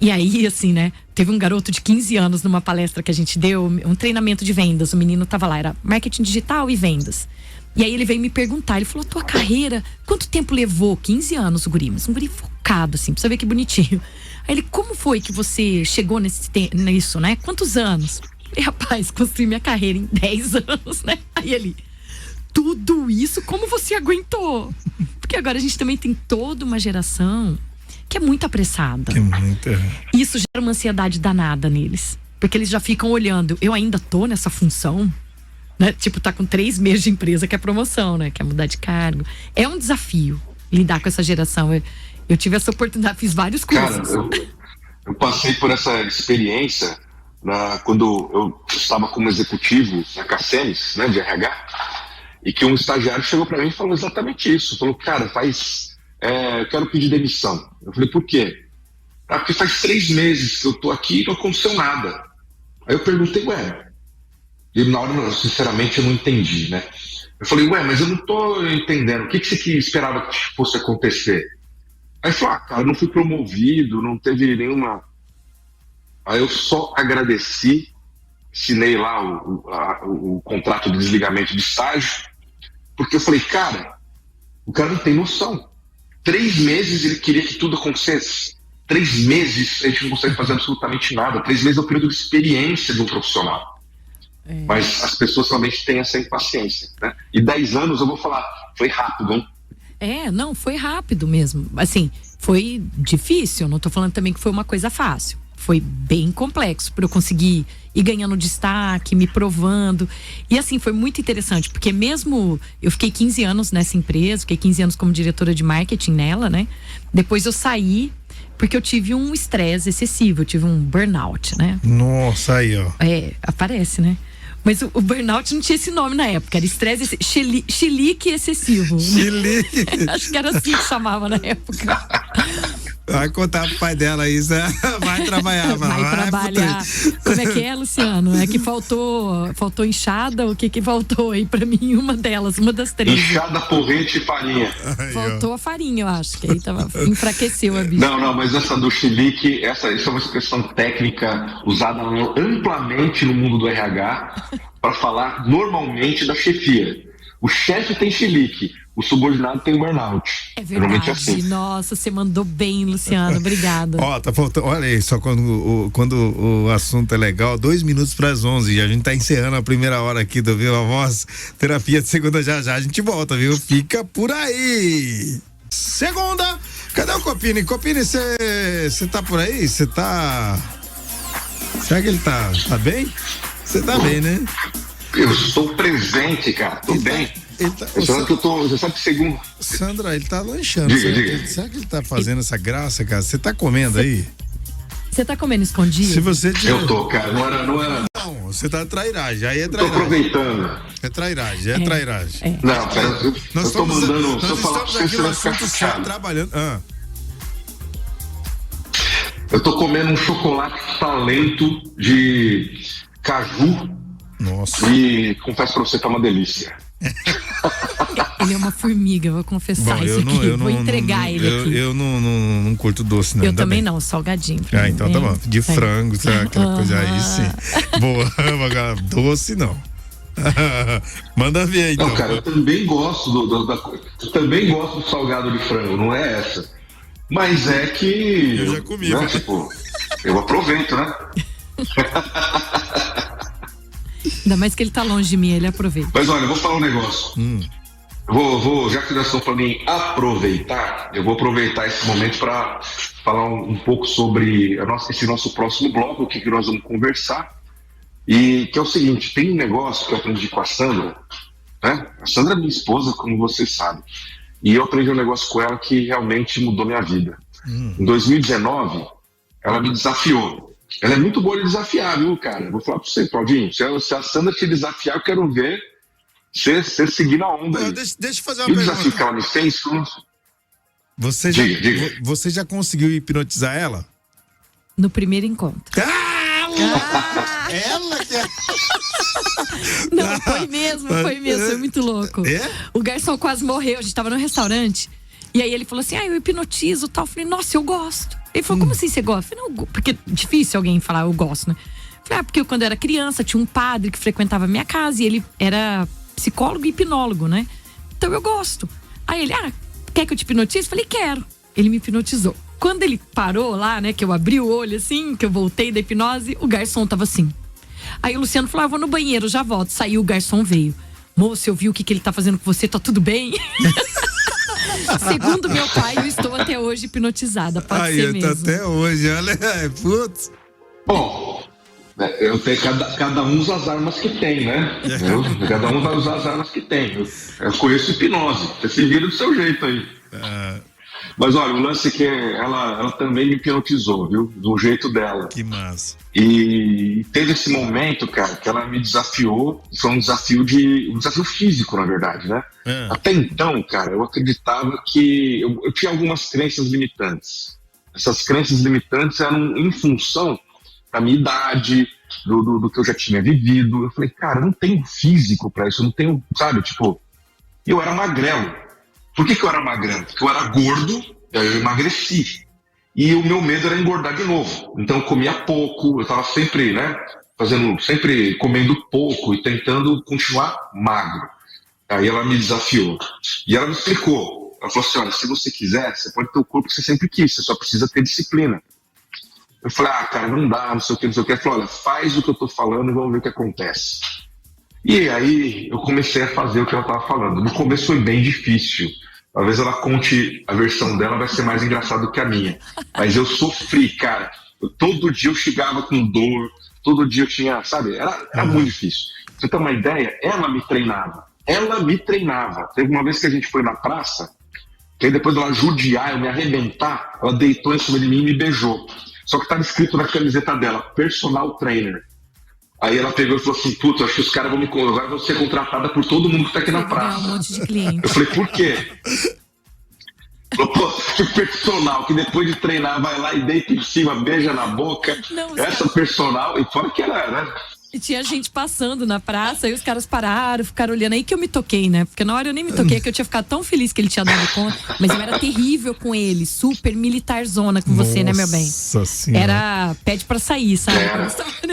E aí, assim, né, teve um garoto de 15 anos numa palestra que a gente deu, um treinamento de vendas, o menino tava lá, era marketing digital e vendas. E aí ele veio me perguntar, ele falou, tua carreira, quanto tempo levou? 15 anos, o guri, mas um guri focado, assim, pra você ver que bonitinho. Aí ele, como foi que você chegou nisso, né? Quantos anos? E rapaz, construí minha carreira em 10 anos, né? Aí ele, tudo isso, como você aguentou? Porque agora a gente também tem toda uma geração que é muito apressada. Isso gera uma ansiedade danada neles. Porque eles já ficam olhando, eu ainda tô nessa função, né? Tipo, tá com 3 meses de empresa, que é promoção, né? Que é mudar de cargo. É um desafio lidar com essa geração. Eu tive essa oportunidade, fiz vários cursos. Cara, eu passei por essa experiência quando eu estava como executivo na Cacemes, né, de RH, e que um estagiário chegou para mim e falou exatamente isso. Falou, cara, eu quero pedir demissão. Eu falei, por quê? Porque faz 3 meses que eu tô aqui e não aconteceu nada. Aí eu perguntei, e na hora, sinceramente, eu não entendi, né? Eu falei, mas eu não tô entendendo. O que você esperava que fosse acontecer? Aí falou, cara, não fui promovido, não teve nenhuma... Aí eu só agradeci, assinei lá o contrato de desligamento de estágio, porque eu falei, cara, o cara não tem noção. 3 meses ele queria que tudo acontecesse. 3 meses a gente não consegue fazer absolutamente nada. 3 meses é o período de experiência de um profissional. Mas as pessoas somente têm essa impaciência, né? E 10 anos, eu vou falar, foi rápido, hein? Não, foi rápido mesmo. Assim, foi difícil, não tô falando também que foi uma coisa fácil. Foi bem complexo para eu conseguir ir ganhando destaque, me provando. E assim, foi muito interessante, porque mesmo eu fiquei 15 anos nessa empresa, fiquei 15 anos como diretora de marketing nela, né? Depois eu saí, porque eu tive um estresse excessivo, eu tive um burnout, né? Nossa, aí, ó. Aparece, né? Mas o burnout não tinha esse nome na época, era estresse chilique excessivo. Chilique. Acho que era assim que chamava na época. Vai contar pro pai dela isso, vai trabalhar. Vai trabalhar. Como é que é, Luciano? É que faltou enxada? O que faltou aí pra mim? Uma das 3. Inchada, porrente e farinha. Faltou a farinha, eu acho, que aí enfraqueceu a bicha. Não, mas essa do chilique, isso é uma expressão técnica usada amplamente no mundo do RH para falar normalmente da chefia. O chefe tem chilique, o subordinado tem burnout. É verdade. Assim. Nossa, você mandou bem, Luciano. Obrigada. Ó, tá faltando. Olha aí, só quando o assunto é legal, 2 minutos para as 11. E a gente tá encerrando a primeira hora aqui do Viva Voz. Terapia de segunda já a gente volta, viu? Fica por aí. Segunda. Cadê o Copini? Copini, você tá por aí? Você tá. Será que ele tá bem? Você tá bem, né? Eu estou presente, cara. Tô bem. Você sabe que segundo. Sandra, ele tá lanchando. Diga. Será que ele tá fazendo essa graça, cara? Você tá comendo aí? Você tá comendo escondido? Se você Eu tô, cara. Não era. Não, você tá trairagem. Aí é trairagem. Tô aproveitando. É trairagem. Não, cara. Eu tô mandando. Nós estamos aqui no assunto sério, trabalhando. Eu tô comendo um chocolate talento de caju. Nossa. E confesso pra você que é uma delícia. Ele é uma formiga, vou confessar isso aqui. Vou entregar ele aqui. Eu não curto doce, não. Eu também não, salgadinho. Então tá bom. De frango, sabe? Aquela coisa aí, sim. Boa, doce não. Manda ver aí, então. Não, cara, eu também gosto eu também gosto do salgado de frango, não é essa. Mas é que. Eu já comi. Né, tipo, eu aproveito, né? Ainda mais que ele tá longe de mim, ele aproveita. Mas olha, eu vou falar um negócio. Já que nós estamos falando em aproveitar, eu vou aproveitar esse momento para falar um pouco sobre esse nosso próximo bloco, o que nós vamos conversar. E que é o seguinte, tem um negócio que eu aprendi com a Sandra, né? A Sandra é minha esposa, como você sabe. E eu aprendi um negócio com ela que realmente mudou minha vida. Em 2019, ela me desafiou. Ela é muito boa de desafiar, viu, cara? Vou falar pra você, Claudinho. Se a Sandra te desafiar, eu quero ver você seguir na onda. Aí. Deixa eu fazer uma pergunta. E o pergunta. desafio que ela me fez? Diga. Você já conseguiu hipnotizar ela? No primeiro encontro. Ela que é... Não, foi mesmo, foi muito louco. O garçom quase morreu, a gente tava no restaurante. E aí ele falou assim, eu hipnotizo e tal. Eu falei, nossa, eu gosto. Ele falou, como assim você gosta? Eu falei, não, porque é difícil alguém falar, eu gosto, né? Eu falei, porque quando eu era criança, tinha um padre que frequentava a minha casa e ele era psicólogo e hipnólogo, né? Então eu gosto. Aí ele, quer que eu te hipnotize? Eu falei, quero. Ele me hipnotizou. Quando ele parou lá, né, que eu abri o olho assim, que eu voltei da hipnose, o garçom tava assim. Aí o Luciano falou, eu vou no banheiro, já volto. Saiu, o garçom veio. Moço, eu vi o que ele tá fazendo com você, tá tudo bem? Segundo meu pai, eu estou até hoje hipnotizada, pode ser mesmo. Até hoje, olha, putz. Bom, eu tenho, cada um usa as armas que tem, né? Cada um vai usar as armas que tem. Eu conheço hipnose, você se vira do seu jeito aí. Mas olha, o lance é que ela também me hipnotizou, viu? Do jeito dela. Que massa. E teve esse momento, cara, que ela me desafiou. Foi um desafio físico, na verdade, né? Até então, cara, eu acreditava que eu tinha algumas crenças limitantes. Essas crenças limitantes eram em função da minha idade, do que eu já tinha vivido. Eu falei, cara, eu não tenho físico pra isso, eu não tenho, sabe, tipo, eu era magrelo. Por que eu era magrelo? Porque eu era gordo eu emagreci. E o meu medo era engordar de novo. Então eu comia pouco, eu estava sempre, sempre comendo pouco e tentando continuar magro. Aí ela me desafiou. E ela me explicou. Ela falou assim, olha, se você quiser, você pode ter o corpo que você sempre quis, você só precisa ter disciplina. Eu falei, cara, não dá, não sei o que. Ela falou, olha, faz o que eu tô falando e vamos ver o que acontece. E aí eu comecei a fazer o que ela estava falando. No começo foi bem difícil. Talvez ela conte, a versão dela vai ser mais engraçada do que a minha. Mas eu sofri, cara. Todo dia eu chegava com dor, todo dia eu tinha, sabe? Era muito difícil. Pra você ter uma ideia, ela me treinava. Teve uma vez que a gente foi na praça, que aí depois dela judiar, eu me arrebentar, ela deitou em cima de mim e me beijou. Só que estava escrito na camiseta dela, personal trainer. Aí ela pegou e falou assim, putz, acho que os caras vão agora vou ser contratada por todo mundo que tá aqui na praça. Um monte de cliente. Eu falei, por quê? Falou, pô, que personal, que depois de treinar vai lá e deita em cima, beija na boca. Não, essa personal, e fora que ela, né? E tinha gente passando na praça, aí os caras pararam, ficaram olhando. Aí que eu me toquei, né? Porque na hora eu nem me toquei, que eu tinha ficado tão feliz que ele tinha dado conta. Mas eu era terrível com ele, super militarzona com você, né, meu bem? Nossa Senhora. Era pede pra sair, sabe?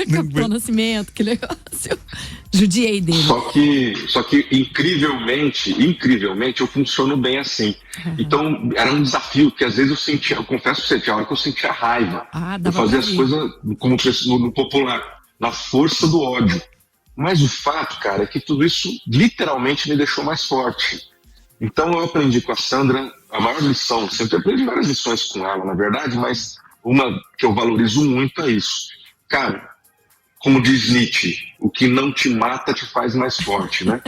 Capitão Nascimento, que negócio. Judiei dele. Só que incrivelmente, eu funciono bem assim. Então, era um desafio, porque às vezes eu confesso pra você, tinha hora que eu sentia raiva. Eu fazia as coisas, como no popular, na força do ódio. Mas o fato, cara, é que tudo isso literalmente me deixou mais forte. Então eu aprendi com a Sandra a maior lição, sempre aprendi várias lições com ela, na verdade, mas uma que eu valorizo muito é isso. Cara, como diz Nietzsche, o que não te mata te faz mais forte, né?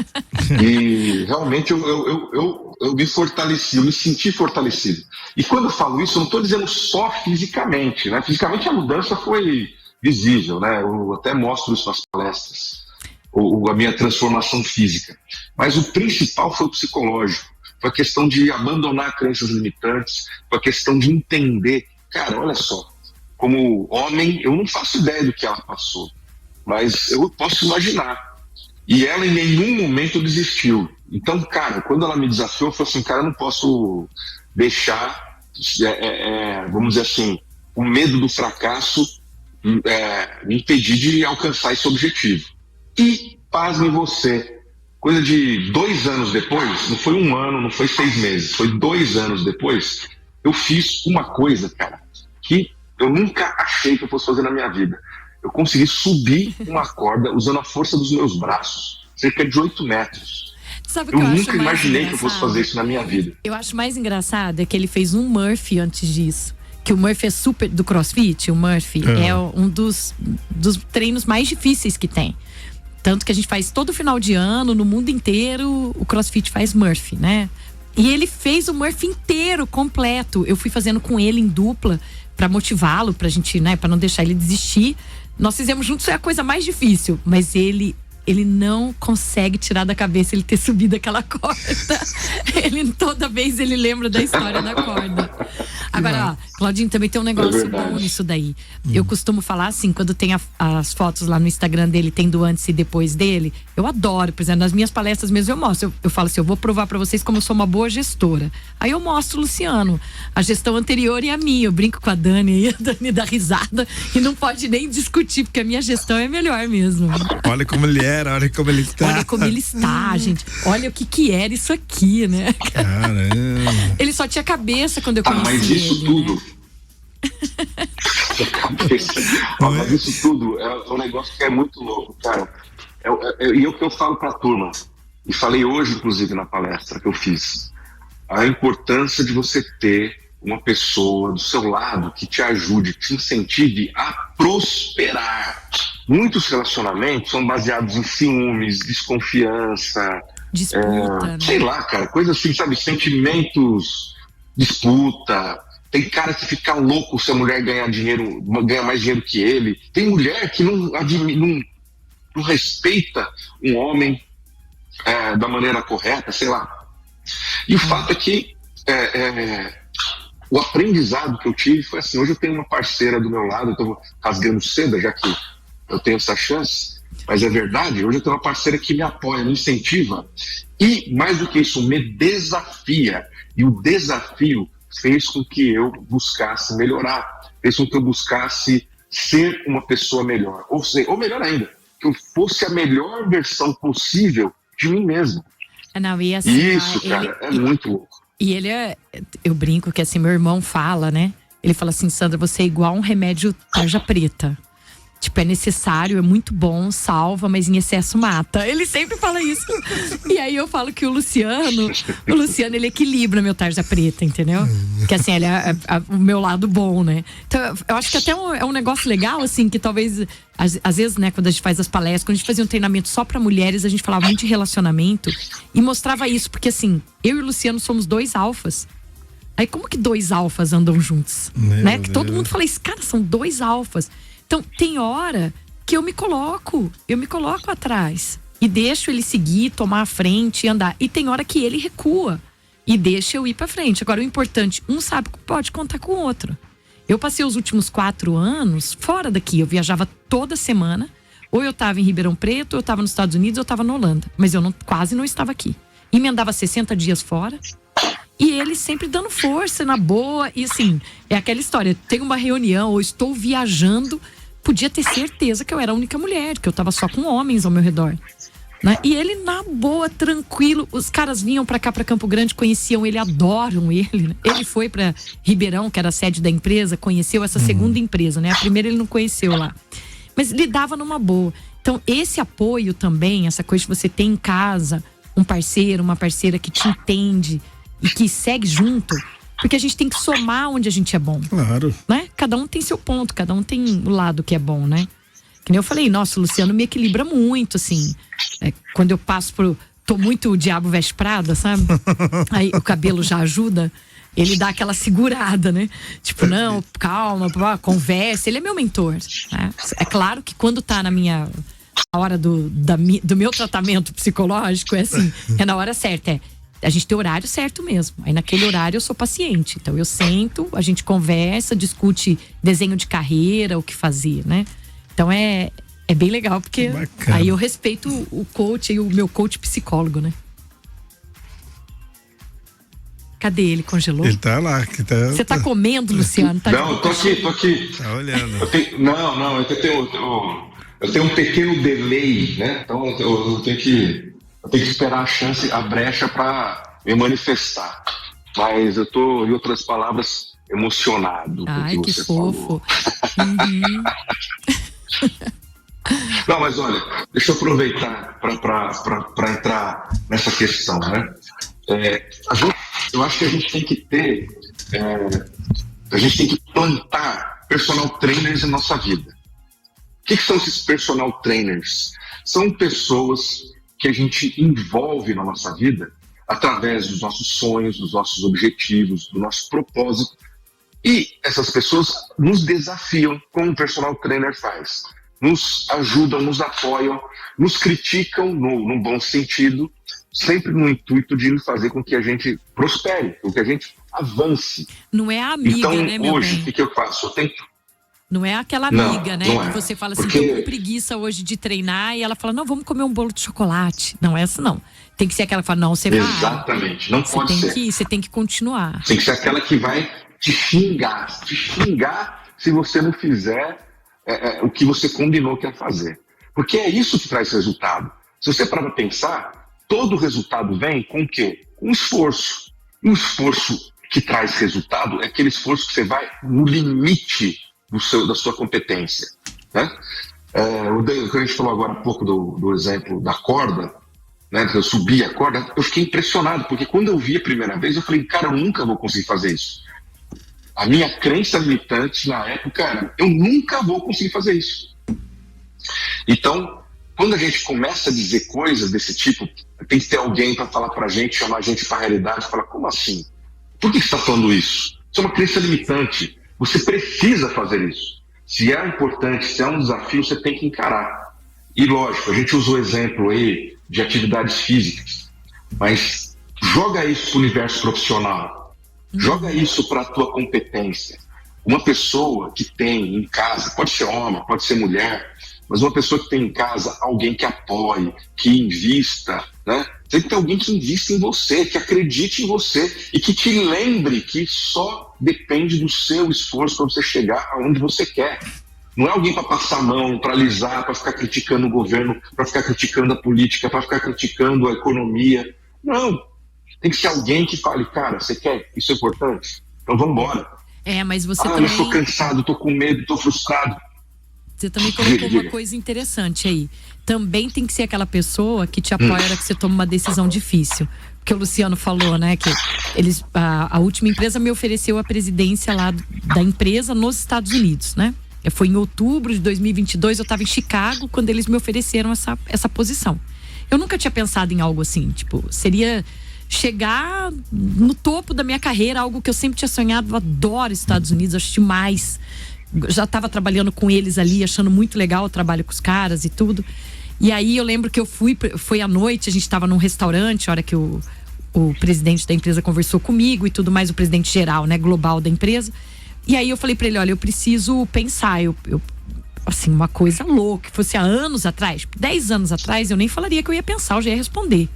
E realmente eu me fortaleci, eu me senti fortalecido. E quando eu falo isso, eu não estou dizendo só fisicamente, né? Fisicamente a mudança foi visível, né? Eu até mostro isso nas palestras, a minha transformação física. Mas o principal foi o psicológico, foi a questão de abandonar crenças limitantes, foi a questão de entender, cara, olha só, como homem, eu não faço ideia do que ela passou, mas eu posso imaginar. E ela em nenhum momento desistiu. Então, cara, quando ela me desafiou, eu falei assim, cara, eu não posso deixar, vamos dizer assim, o medo do fracasso me impedir de alcançar esse objetivo. E, pasme você, coisa de 2 anos depois, não foi 1 ano, não foi 6 meses, foi 2 anos depois, eu fiz uma coisa, cara, que eu nunca achei que eu fosse fazer na minha vida. Eu consegui subir uma corda usando a força dos meus braços, cerca de 8 metros. Sabe eu nunca imaginei que eu fosse fazer isso na minha vida. Eu acho mais engraçado é que ele fez um Murphy antes disso. Que o Murphy é super do CrossFit, o Murphy é um dos treinos mais difíceis que tem. Tanto que a gente faz todo final de ano, no mundo inteiro, o CrossFit faz Murphy, né? E ele fez o Murphy inteiro, completo. Eu fui fazendo com ele em dupla pra motivá-lo, pra gente, né, pra não deixar ele desistir. Nós fizemos juntos, é a coisa mais difícil, mas ele não consegue tirar da cabeça ele ter subido aquela corda. Toda vez ele lembra da história da corda. Agora, ó, Claudinho, também tem um negócio bom nisso daí. Eu costumo falar assim, quando tem as fotos lá no Instagram dele, tem do antes e depois dele, eu adoro, por exemplo, nas minhas palestras mesmo eu mostro. Eu falo assim, eu vou provar pra vocês como eu sou uma boa gestora. Aí eu mostro o Luciano, a gestão anterior e a minha. Eu brinco com a Dani e a Dani dá risada e não pode nem discutir, porque a minha gestão é melhor mesmo. Olha como ele era, olha como ele está. Olha como ele está, gente. Olha o que era isso aqui, né? Caramba. Ele só tinha cabeça quando eu conheci mas isso ele, tudo... né? Mas isso tudo é um negócio que é muito louco, cara. E é o que eu falo pra turma, e falei hoje, inclusive, na palestra que eu fiz. A importância de você ter uma pessoa do seu lado que te ajude, te incentive a prosperar. Muitos relacionamentos são baseados em ciúmes, desconfiança, disputa, né? Sei lá, cara, coisa assim, sabe? Sentimentos, disputa. Tem cara que fica louco se a mulher ganha mais dinheiro que ele. Tem mulher que não respeita um homem da maneira correta, sei lá. E o fato é que o aprendizado que eu tive foi assim, hoje eu tenho uma parceira do meu lado, eu tô rasgando seda, já que eu tenho essa chance, mas é verdade, hoje eu tenho uma parceira que me apoia, me incentiva, e mais do que isso, me desafia, e o desafio fez com que eu buscasse melhorar, fez com que eu buscasse ser uma pessoa melhor, ou melhor ainda, que eu fosse a melhor versão possível de mim mesmo. Não, e assim, isso, cara, é muito louco. E ele eu brinco que assim, meu irmão fala, né? Ele fala assim, Sandra, você é igual um remédio tarja preta. Tipo, é necessário, é muito bom, salva, mas em excesso mata. Ele sempre fala isso. E aí eu falo que o Luciano, ele equilibra meu tarja preta, entendeu? Que assim, ele é o meu lado bom, né? Então, eu acho que até é um negócio legal, assim, que talvez, às vezes, né, quando a gente faz as palestras, quando a gente fazia um treinamento só pra mulheres, a gente falava muito de relacionamento e mostrava isso, porque assim, eu e o Luciano somos 2 alfas. Aí como que 2 alfas andam juntos? Né? Que todo mundo fala isso, cara, são 2 alfas. Então, tem hora que eu me coloco atrás e deixo ele seguir, tomar a frente e andar. E tem hora que ele recua e deixa eu ir pra frente. Agora, o importante, um sabe que pode contar com o outro. Eu passei os últimos 4 anos fora daqui. Eu viajava toda semana. Ou eu tava em Ribeirão Preto, ou eu tava nos Estados Unidos, ou eu tava na Holanda. Mas eu quase não estava aqui. Emendava 60 dias fora. E ele sempre dando força, na boa. E assim, é aquela história. Tem uma reunião, ou estou viajando. Podia ter certeza que eu era a única mulher, que eu tava só com homens ao meu redor, né? E ele na boa, tranquilo. Os caras vinham pra cá, pra Campo Grande, conheciam ele, adoram ele, né? Ele foi pra Ribeirão, que era a sede da empresa, conheceu essa segunda empresa, né? A primeira ele não conheceu lá, mas lidava numa boa. Então esse apoio também, essa coisa que você tem em casa, um parceiro, uma parceira que te entende e que segue junto. Porque a gente tem que somar onde a gente é bom. Claro. Né? Cada um tem seu ponto, cada um tem o lado que é bom, né? Que nem eu falei, nossa, o Luciano me equilibra muito, assim. Quando eu passo tô muito o Diabo Veste Prada, sabe? Aí o cabelo já ajuda. Ele dá aquela segurada, né? Tipo, não, calma, conversa. Ele é meu mentor, né? É claro que quando tá na hora do meu tratamento psicológico, é assim, é na hora certa, a gente tem horário certo mesmo. Aí naquele horário eu sou paciente. Então eu sento, a gente conversa, discute desenho de carreira, o que fazer, né? Então é bem legal, porque aí eu respeito o coach e o meu coach psicólogo, né? Cadê ele? Congelou? Ele tá lá. Você tá comendo, Luciano? Tá não, eu tô aqui. Tá olhando. Eu tenho um pequeno delay, né? Então eu tenho que esperar a brecha para me manifestar. Mas eu tô, em outras palavras, emocionado. Ai, que você fofo. Falou. Não, mas olha, deixa eu aproveitar para entrar nessa questão, né? Eu acho que a gente tem que ter, a gente tem que plantar personal trainers em nossa vida. O que são esses personal trainers? São pessoas que a gente envolve na nossa vida através dos nossos sonhos, dos nossos objetivos, do nosso propósito. E essas pessoas nos desafiam, como o personal trainer faz. Nos ajudam, nos apoiam, nos criticam no bom sentido, sempre no intuito de fazer com que a gente prospere, com que a gente avance. Não é a amiga, então, né, meu hoje, bem? o que eu faço? Eu tento... Não é aquela amiga, né? Que você fala assim, porque... tô com preguiça hoje de treinar e ela fala, não, vamos comer um bolo de chocolate. Não é essa, não. Tem que ser aquela que fala, não, você vai. Exatamente, não pode ser. Você tem que continuar. Tem que ser aquela que vai te xingar se você não fizer o que você combinou que ia fazer. Porque é isso que traz resultado. Se você parar para pensar, todo resultado vem com o quê? Com esforço. E um esforço que traz resultado é aquele esforço que você vai no limite da sua competência, né? Quando a gente falou agora há pouco do exemplo da corda, né? Eu subi a corda, eu fiquei impressionado, porque quando eu vi a primeira vez, eu falei, cara, eu nunca vou conseguir fazer isso. A minha crença limitante na época era, eu nunca vou conseguir fazer isso. Então, quando a gente começa a dizer coisas desse tipo, tem que ter alguém para falar pra gente, chamar a gente para a realidade, falar, como assim? Por que você está falando isso? Isso é uma crença limitante. Você precisa fazer isso. Se é importante, se é um desafio, você tem que encarar. E lógico, a gente usou o exemplo aí de atividades físicas, mas joga isso para o universo profissional, joga isso para a tua competência. Uma pessoa que tem em casa, pode ser homem, pode ser mulher, mas uma pessoa que tem em casa alguém que apoie, que invista, né? Tem que ter alguém que invista em você, que acredite em você e que te lembre que só depende do seu esforço para você chegar aonde você quer. Não é alguém para passar a mão, para alisar, para ficar criticando o governo, para ficar criticando a política, para ficar criticando a economia. Não. Tem que ser alguém que fale, cara, você quer? Isso é importante? Então vamos embora. Mas você também... eu estou cansado, estou com medo, estou frustrado. Você também colocou uma coisa interessante aí. Também tem que ser aquela pessoa que te apoia na hora que você toma uma decisão difícil. Porque o Luciano falou, né, que a última empresa me ofereceu a presidência lá da empresa nos Estados Unidos, né? Foi em outubro de 2022, eu estava em Chicago quando eles me ofereceram essa posição. Eu nunca tinha pensado em algo assim, tipo, seria chegar no topo da minha carreira, algo que eu sempre tinha sonhado. Eu adoro Estados Unidos, acho demais. Já estava trabalhando com eles ali, achando muito legal o trabalho com os caras e tudo. E aí eu lembro que foi à noite, a gente estava num restaurante, a hora que o presidente da empresa conversou comigo e tudo mais, o presidente geral, né, global da empresa. E aí eu falei pra ele, olha, eu preciso pensar, assim, uma coisa louca, que fosse há anos atrás, 10 anos atrás, eu nem falaria que eu ia pensar, eu já ia responder.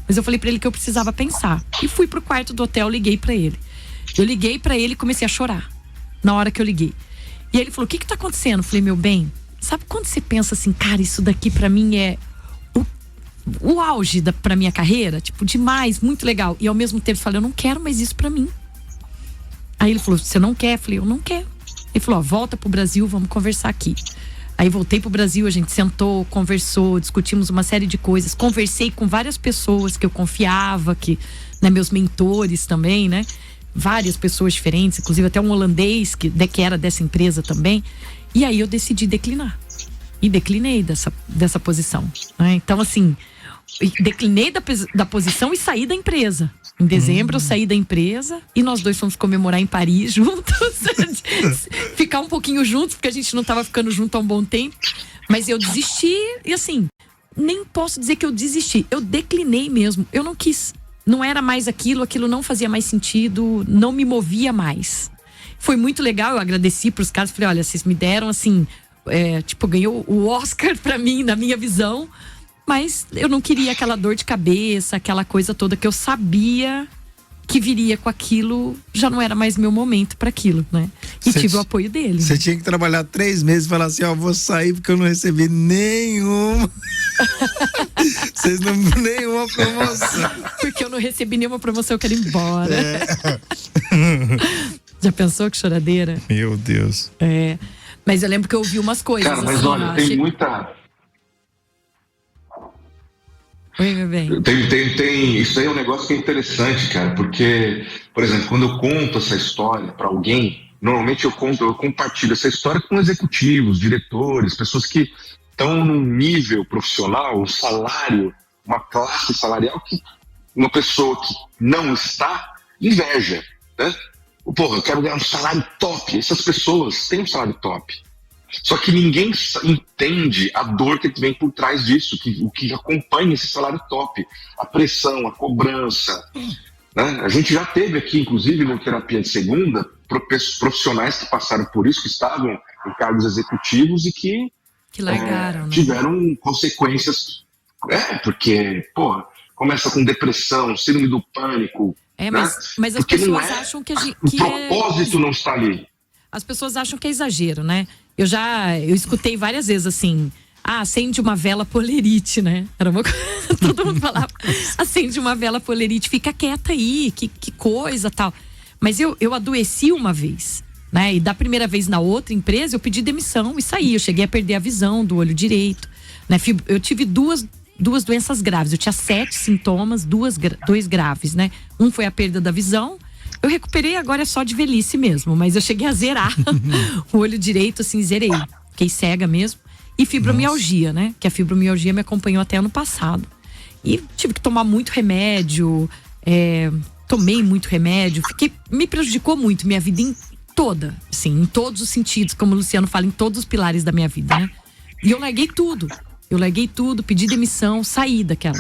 Mas eu falei pra ele que eu precisava pensar. E fui pro quarto do hotel, liguei pra ele. Eu liguei pra ele e comecei a chorar, na hora que eu liguei. E aí ele falou, o que tá acontecendo? Eu falei, meu bem, sabe quando você pensa assim, cara, isso daqui pra mim é o auge pra minha carreira? Tipo, demais, muito legal. E ao mesmo tempo eu falei, eu não quero mais isso pra mim. Aí ele falou, você não quer? Eu falei, eu não quero. Ele falou, volta pro Brasil, vamos conversar aqui. Aí voltei pro Brasil, a gente sentou, conversou, discutimos uma série de coisas. Conversei com várias pessoas que eu confiava, né, meus mentores também, né? Várias pessoas diferentes, inclusive até um holandês que era dessa empresa também. E aí eu decidi declinar. E declinei dessa posição, né? Então, assim, declinei da posição e saí da empresa. Em dezembro eu saí da empresa e nós dois fomos comemorar em Paris juntos. Ficar um pouquinho juntos, porque a gente não estava ficando junto há um bom tempo. Mas eu desisti e assim, nem posso dizer que eu desisti. Eu declinei mesmo, eu não quis. Não era mais aquilo não fazia mais sentido, não me movia mais. Foi muito legal, eu agradeci pros caras, falei, olha, vocês me deram assim, ganhou o Oscar pra mim, na minha visão. Mas eu não queria aquela dor de cabeça, aquela coisa toda que eu sabia que viria com aquilo, já não era mais meu momento para aquilo, né? E tive o apoio dele. Você tinha que trabalhar 3 meses e falar assim, vou sair porque eu não recebi nenhuma. Vocês não nenhuma promoção. Porque eu não recebi nenhuma promoção, eu quero ir embora. Já pensou que choradeira? Meu Deus. Mas eu lembro que eu ouvi umas coisas. Cara, mas assim, olha, tem muita... Oi, meu bem. Isso aí é um negócio que é interessante, cara, porque, por exemplo, quando eu conto essa história para alguém, normalmente eu compartilho essa história com executivos, diretores, pessoas que estão num nível profissional, um salário, uma classe salarial que uma pessoa que não está inveja, né? Porra, eu quero ganhar um salário top. Essas pessoas têm um salário top. Só que ninguém entende a dor que vem por trás disso, o que acompanha esse salário top, a pressão, a cobrança, né? A gente já teve aqui, inclusive, no Terapia de Segunda, profissionais que passaram por isso, que estavam em cargos executivos e que largaram, né? Tiveram consequências, porque, começa com depressão, síndrome do pânico. Mas as pessoas acham que o propósito não está ali. As pessoas acham que é exagero, né? Eu escutei várias vezes assim, acende uma vela polerite, né? Era uma coisa, todo mundo falava, acende uma vela polerite, fica quieta aí, que coisa, tal. Mas eu adoeci uma vez, né? E da primeira vez na outra empresa, eu pedi demissão e saí. Eu cheguei a perder a visão do olho direito, né? Eu tive duas doenças graves. Eu tinha 7 sintomas, 2 graves, né? Um foi a perda da visão. Eu recuperei, agora é só de velhice mesmo, mas eu cheguei a zerar o olho direito, assim, zerei. Fiquei cega mesmo. E fibromialgia, né? Que a fibromialgia me acompanhou até ano passado. E tive que tomar muito remédio, tomei muito remédio, me prejudicou muito minha vida toda, assim, em todos os sentidos, como o Luciano fala, em todos os pilares da minha vida, né? E eu larguei tudo, pedi demissão, saí daquela.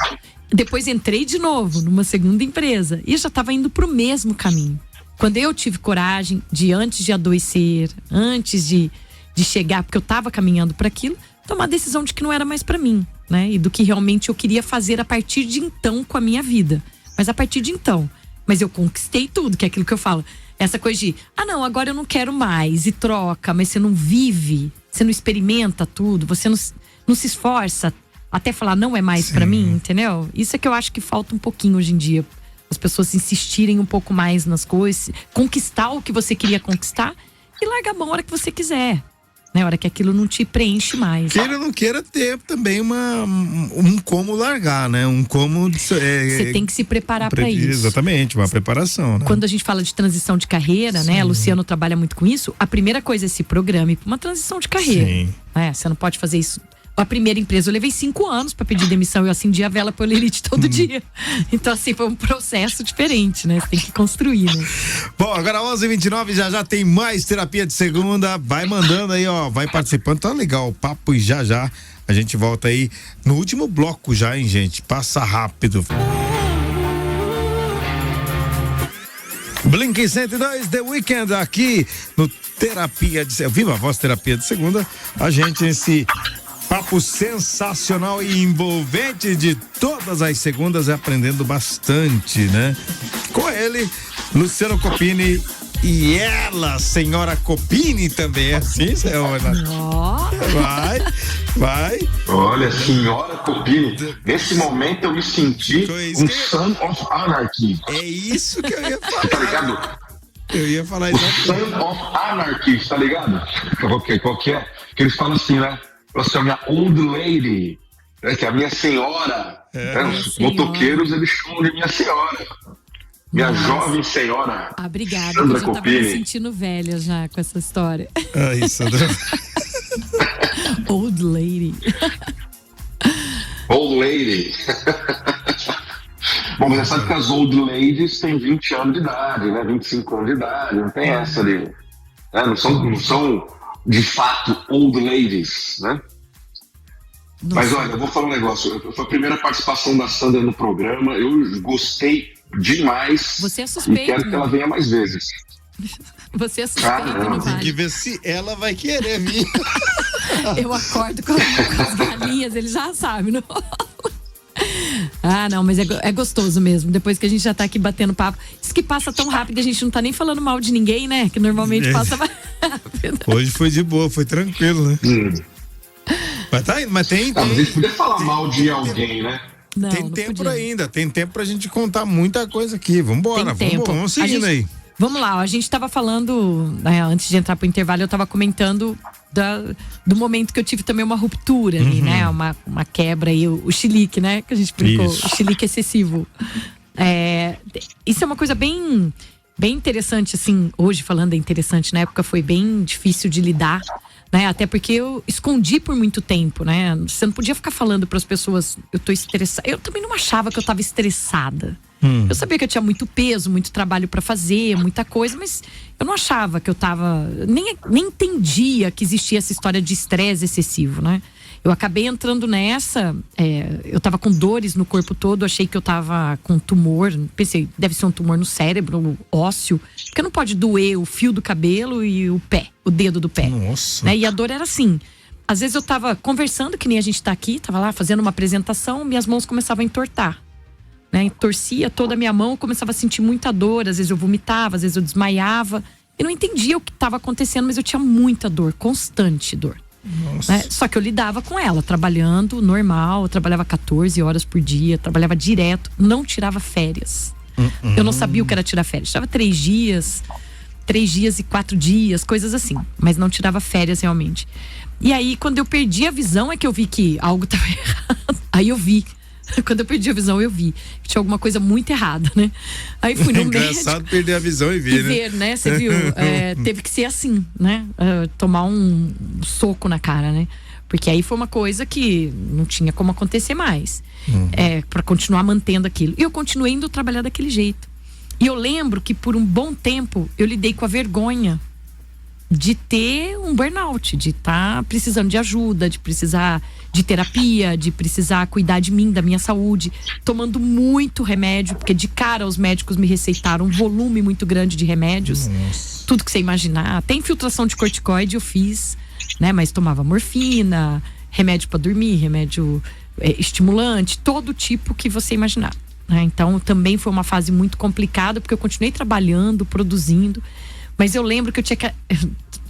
Depois entrei de novo numa segunda empresa e já estava indo pro mesmo caminho. Quando eu tive coragem de, antes de adoecer, antes de chegar, porque eu estava caminhando para aquilo, tomar a decisão de que não era mais pra mim, né? E do que realmente eu queria fazer a partir de então com a minha vida. Mas a partir de então. Mas eu conquistei tudo, que é aquilo que eu falo. Essa coisa de, não, agora eu não quero mais, e troca, mas você não vive, você não experimenta tudo, você não se esforça até falar não é mais pra mim, entendeu? Isso é que eu acho que falta um pouquinho hoje em dia. As pessoas insistirem um pouco mais nas coisas, conquistar o que você queria conquistar e largar a mão a hora que você quiser. Né, a hora que aquilo não te preenche mais. Queira ou não queira ter também um como largar, né? Um como... Você tem que se preparar para isso. Exatamente, uma preparação, né? Quando a gente fala de transição de carreira, né? A Luciano trabalha muito com isso. A primeira coisa é se programe para uma transição de carreira. Sim. Você não pode fazer isso. A primeira empresa eu levei 5 anos para pedir demissão. Eu acendi a vela pela elite todo dia. Então, assim, foi um processo diferente, né? Você tem que construir, né? Bom, agora 11h29, já tem mais terapia de segunda. Vai mandando aí, ó. Vai participando. Tá legal o papo e já a gente volta aí no último bloco já, hein, gente? Passa rápido. Blink 102, The Weeknd aqui no Terapia de Segunda. Viva a Voz Terapia de Segunda. A gente nesse papo sensacional e envolvente de todas as segundas, aprendendo bastante, né? Com ele, Luciano Copini e ela, senhora Copini também, é assim, senhora? Vai. Olha, senhora Copini, nesse momento eu me senti um Son of Anarchy. É isso que eu ia falar. Tá ligado? Eu ia falar isso. Son of Anarchy, tá ligado? Qual que é? Que eles falam assim, né? Você é a minha old lady, né? Que é a minha senhora. Os motoqueiros, eles chamam de minha senhora. Minha jovem senhora. Obrigada, Sandra eu já tava Copini. me sentindo velha já com essa história. Aí, Sandra. Old lady. Old lady. Bom, mas você sabe que as old ladies têm 20 anos de idade, né? 25 anos de idade, não tem essa ali. Né? Não são de fato old ladies, né? Nossa. Mas olha, eu vou falar um negócio. Foi a primeira participação da Sandra no programa. Eu gostei demais. Você é suspeito. E quero que ela venha mais vezes. Você é suspeito, não Tem vale. que ver se ela vai querer vir. Eu acordo com as galinhas, ele já sabe, não? Não, mas é gostoso mesmo. Depois que a gente já tá aqui batendo papo. Isso que passa tão rápido, a gente não tá nem falando mal de ninguém, né? Que normalmente passa mais rápido. Hoje foi de boa, foi tranquilo, né? Mas tá indo, mas tem. Mas a gente podia falar mal de alguém, né? Não, tem não tempo podia. ainda, tem tempo pra gente contar muita coisa aqui. Vambora, vamos seguindo aí. Vamos lá, ó, a gente tava falando, antes de entrar pro intervalo, eu tava comentando do momento que eu tive também uma ruptura ali, né? Uma quebra aí, o chilique, né? Que a gente brincou, Isso. o chilique excessivo. Isso é uma coisa bem interessante, assim, hoje falando é interessante, na época foi bem difícil de lidar, né? Até porque eu escondi por muito tempo, né? Você não podia ficar falando pras pessoas, eu tô estressada. Eu também não achava que eu tava estressada. Eu sabia que eu tinha muito peso, muito trabalho pra fazer, muita coisa, mas eu não achava que eu tava... Nem entendia que existia essa história de estresse excessivo, né? Eu acabei entrando nessa, eu tava com dores no corpo todo, achei que eu tava com tumor, pensei, deve ser um tumor no cérebro, ósseo, porque não pode doer o fio do cabelo e o dedo do pé. Nossa. Né? E a dor era assim, às vezes eu tava conversando, que nem a gente tá aqui, tava lá fazendo uma apresentação, minhas mãos começavam a entortar. Né? Torcia toda a minha mão, começava a sentir muita dor, às vezes eu vomitava, às vezes eu desmaiava. Eu não entendia o que estava acontecendo, mas eu tinha muita dor, constante dor. Né? Só que eu lidava com ela, trabalhando normal, eu trabalhava 14 horas por dia, trabalhava direto, não tirava férias. Eu não sabia o que era tirar férias, tirava 3 dias e 4 dias, coisas assim, mas não tirava férias realmente. E aí, quando eu perdi a visão, é que eu vi que algo estava errado. Aí eu vi. Quando eu perdi a visão, eu vi que tinha alguma coisa muito errada, né? Aí fui no médico. Engraçado perder a visão e ver, né? Você viu? Teve que ser assim, né? Tomar um soco na cara, né? Porque aí foi uma coisa que não tinha como acontecer mais. Pra continuar mantendo aquilo. E eu continuei indo trabalhar daquele jeito. E eu lembro que por um bom tempo eu lidei com a vergonha de ter um burnout, de estar precisando de ajuda, de precisar de terapia, de precisar cuidar de mim, da minha saúde, tomando muito remédio, porque de cara os médicos me receitaram um volume muito grande de remédios. Nossa. Tudo que você imaginar. Até infiltração de corticoide eu fiz, né? Mas tomava morfina, remédio para dormir, remédio estimulante, todo tipo que você imaginar, né? Então também foi uma fase muito complicada, porque eu continuei trabalhando, produzindo, mas eu lembro que eu tinha que...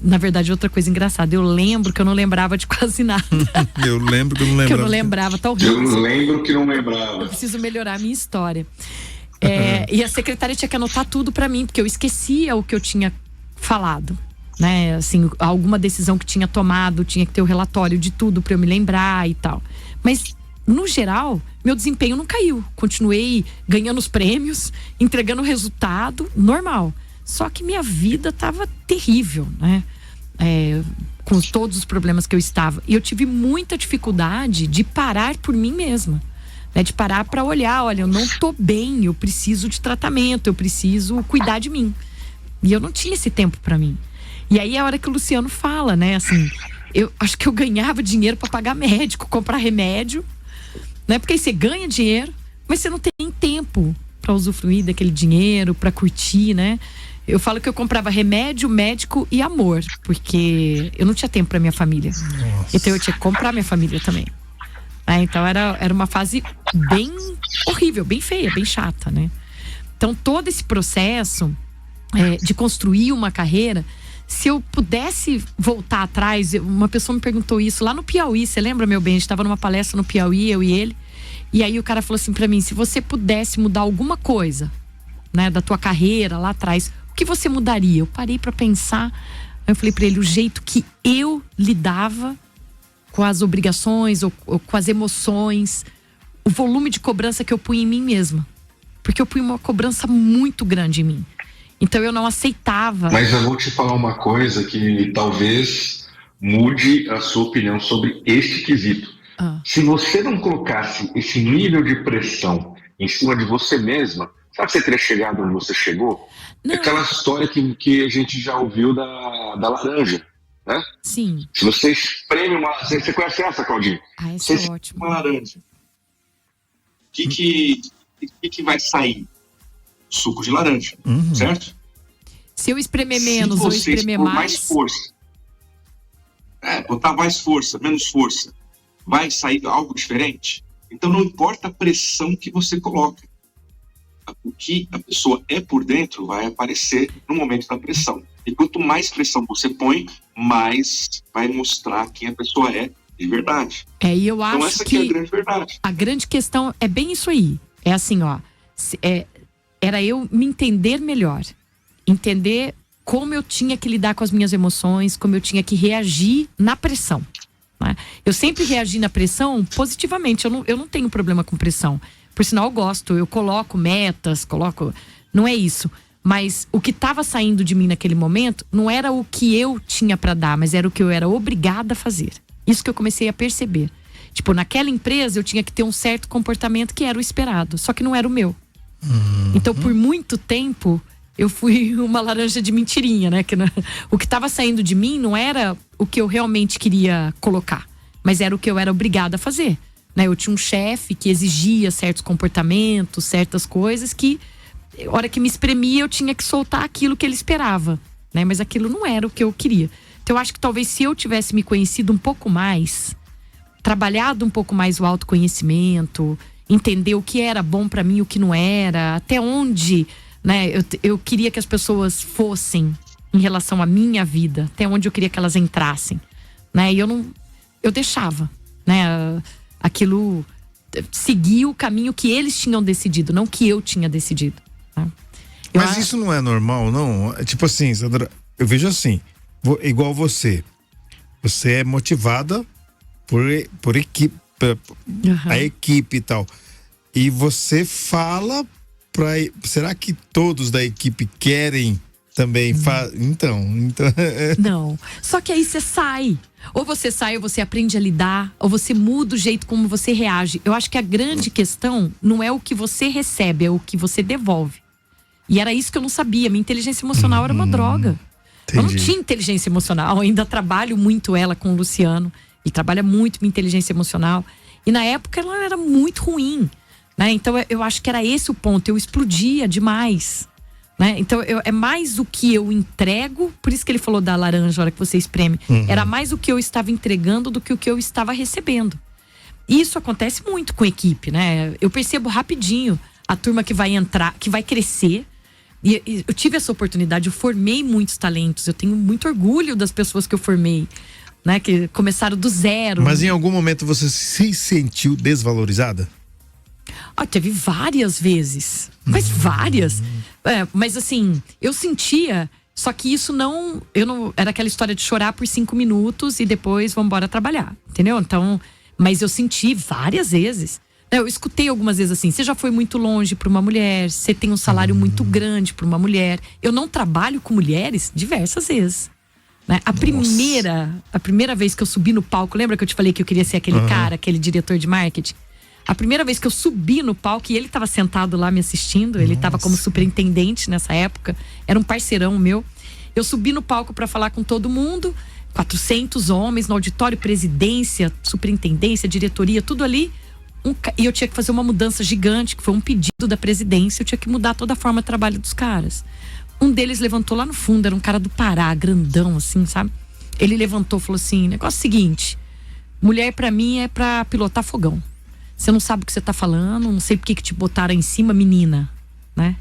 Na verdade, outra coisa engraçada, eu lembro que eu não lembrava de quase nada. Eu lembro que eu não lembrava. Que eu não lembrava, tá horrível. Eu lembro que não lembrava. Eu preciso melhorar a minha história. E a secretária tinha que anotar tudo pra mim, porque eu esquecia o que eu tinha falado, né? Assim, alguma decisão que tinha tomado, tinha que ter o relatório de tudo pra eu me lembrar e tal. Mas, no geral, meu desempenho não caiu. Continuei ganhando os prêmios, entregando o resultado, normal. Só que minha vida tava terrível, né? Com todos os problemas que eu estava. E eu tive muita dificuldade de parar por mim mesma, né? De parar para olhar, olha, eu não tô bem, eu preciso de tratamento, eu preciso cuidar de mim. E eu não tinha esse tempo para mim. E aí é a hora que o Luciano fala, né? Assim, eu acho que eu ganhava dinheiro para pagar médico, comprar remédio, né? Porque aí você ganha dinheiro, mas você não tem tempo para usufruir daquele dinheiro, para curtir, né? Eu falo que eu comprava remédio, médico e amor, porque eu não tinha tempo para minha família. Nossa. Então eu tinha que comprar minha família também. Então era uma fase bem horrível, bem feia, bem chata, né? Então todo esse processo de construir uma carreira, se eu pudesse voltar atrás, uma pessoa me perguntou isso lá no Piauí, você lembra, meu bem? A gente estava numa palestra no Piauí, eu e ele, e aí o cara falou assim para mim, se você pudesse mudar alguma coisa, né, da tua carreira lá atrás, o que você mudaria? Eu parei para pensar, eu falei para ele, o jeito que eu lidava com as obrigações ou com as emoções, o volume de cobrança que eu punha em mim mesma, porque eu punha uma cobrança muito grande em mim, então eu não aceitava. Mas eu vou te falar uma coisa que talvez mude a sua opinião sobre este quesito. Se você não colocasse esse nível de pressão em cima de você mesma, sabe que você teria chegado onde você chegou? Não. Aquela história que a gente já ouviu da laranja, né? Sim. Se você espreme uma... Você conhece essa, Claudinho? Essa é ótima. Uma laranja. O que vai sair? Suco de laranja, certo? Se eu espremer menos ou espremer mais força, botar mais força, menos força, vai sair algo diferente? Então não importa a pressão que você coloca. O que a pessoa é por dentro vai aparecer no momento da pressão. E quanto mais pressão você põe, mais vai mostrar quem a pessoa é de verdade. E eu acho então essa aqui é a grande verdade. A grande questão é bem isso aí. É assim, ó. Era eu me entender melhor. Entender como eu tinha que lidar com as minhas emoções, como eu tinha que reagir na pressão, né? Eu sempre reagi na pressão positivamente. Eu não tenho problema com pressão. Por sinal, eu gosto, eu coloco metas, não é isso. Mas o que estava saindo de mim naquele momento não era o que eu tinha para dar, mas era o que eu era obrigada a fazer. Isso que eu comecei a perceber. Tipo, naquela empresa eu tinha que ter um certo comportamento que era o esperado, só que não era o meu. Então, por muito tempo, eu fui uma laranja de mentirinha, né? O que estava saindo de mim não era o que eu realmente queria colocar, mas era o que eu era obrigada a fazer. Né, eu tinha um chefe que exigia certos comportamentos, certas coisas que, a hora que me espremia, eu tinha que soltar aquilo que ele esperava, né? Mas aquilo não era o que eu queria. Então eu acho que talvez se eu tivesse me conhecido um pouco mais, trabalhado um pouco mais o autoconhecimento, entender o que era bom pra mim, o que não era, até onde, né, eu queria que as pessoas fossem em relação à minha vida, até onde eu queria que elas entrassem, né? E eu deixava, né? Aquilo seguir o caminho que eles tinham decidido, não que eu tinha decidido. Né? Mas isso não é normal, não? Tipo assim, Sandra, eu vejo assim, igual você. Você é motivada por equipe, a equipe e tal. E você fala será que todos da equipe querem também? Então. Não. Só que aí você sai. Ou você sai, ou você aprende a lidar, ou você muda o jeito como você reage. Eu acho que a grande questão não é o que você recebe, é o que você devolve. E era isso que eu não sabia. Minha inteligência emocional era uma droga. Entendi. Eu não tinha inteligência emocional. Eu ainda trabalho muito ela com o Luciano. Ele trabalha muito minha inteligência emocional. E na época ela era muito ruim, né? Então eu acho que era esse o ponto. Eu explodia demais, Né? Então, é mais o que eu entrego. Por isso que ele falou da laranja, a hora que você espreme. Era mais o que eu estava entregando do que o que eu estava recebendo. Isso acontece muito com equipe, né? Eu percebo rapidinho a turma que vai entrar, que vai crescer. E eu tive essa oportunidade, eu formei muitos talentos. Eu tenho muito orgulho das pessoas que eu formei, né? Que começaram do zero. Mas em algum momento você se sentiu desvalorizada? Teve várias vezes. Mas várias. Mas assim, eu sentia. Só que isso não. Era aquela história de chorar por 5 minutos e depois vamos embora trabalhar. Entendeu? Então. Mas eu senti várias vezes. Eu escutei algumas vezes assim: você já foi muito longe para uma mulher, você tem um salário muito grande para uma mulher. Eu não trabalho com mulheres diversas vezes. Né? A primeira vez que eu subi no palco, lembra que eu te falei que eu queria ser aquele cara, aquele diretor de marketing? A primeira vez que eu subi no palco e ele estava sentado lá me assistindo, ele estava como superintendente nessa época, era um parceirão meu. Eu subi no palco para falar com todo mundo, 400 homens no auditório, presidência, superintendência, diretoria, tudo ali. E eu tinha que fazer uma mudança gigante, que foi um pedido da presidência, eu tinha que mudar toda a forma de trabalho dos caras. Um deles levantou lá no fundo, era um cara do Pará, grandão assim, sabe? Ele levantou e falou assim: negócio seguinte, mulher pra mim é pra pilotar fogão. Você não sabe o que você tá falando, não sei por que te botaram em cima, menina, né?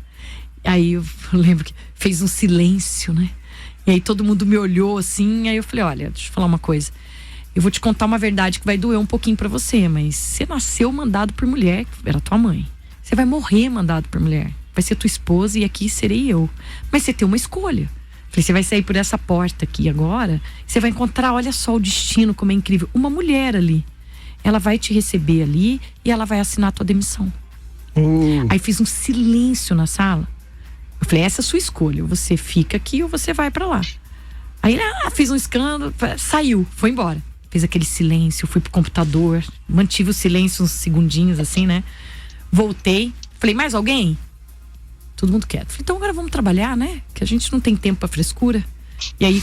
Aí eu lembro que fez um silêncio, né? E aí todo mundo me olhou assim, aí eu falei: olha, deixa eu falar uma coisa. Eu vou te contar uma verdade que vai doer um pouquinho pra você, mas você nasceu mandado por mulher, era tua mãe. Você vai morrer mandado por mulher. Vai ser tua esposa e aqui serei eu. Mas você tem uma escolha. Falei: você vai sair por essa porta aqui agora, você vai encontrar, olha só o destino como é incrível, uma mulher ali. Ela vai te receber ali e ela vai assinar a tua demissão. Aí fiz um silêncio na sala. Eu falei: essa é a sua escolha, você fica aqui ou você vai pra lá. Aí ele fez um escândalo, saiu, foi embora. Fez aquele silêncio, fui pro computador, mantive o silêncio uns segundinhos assim, né? Voltei, falei: mais alguém? Todo mundo quieto. Falei: então agora vamos trabalhar, né? Que a gente não tem tempo pra frescura. E aí,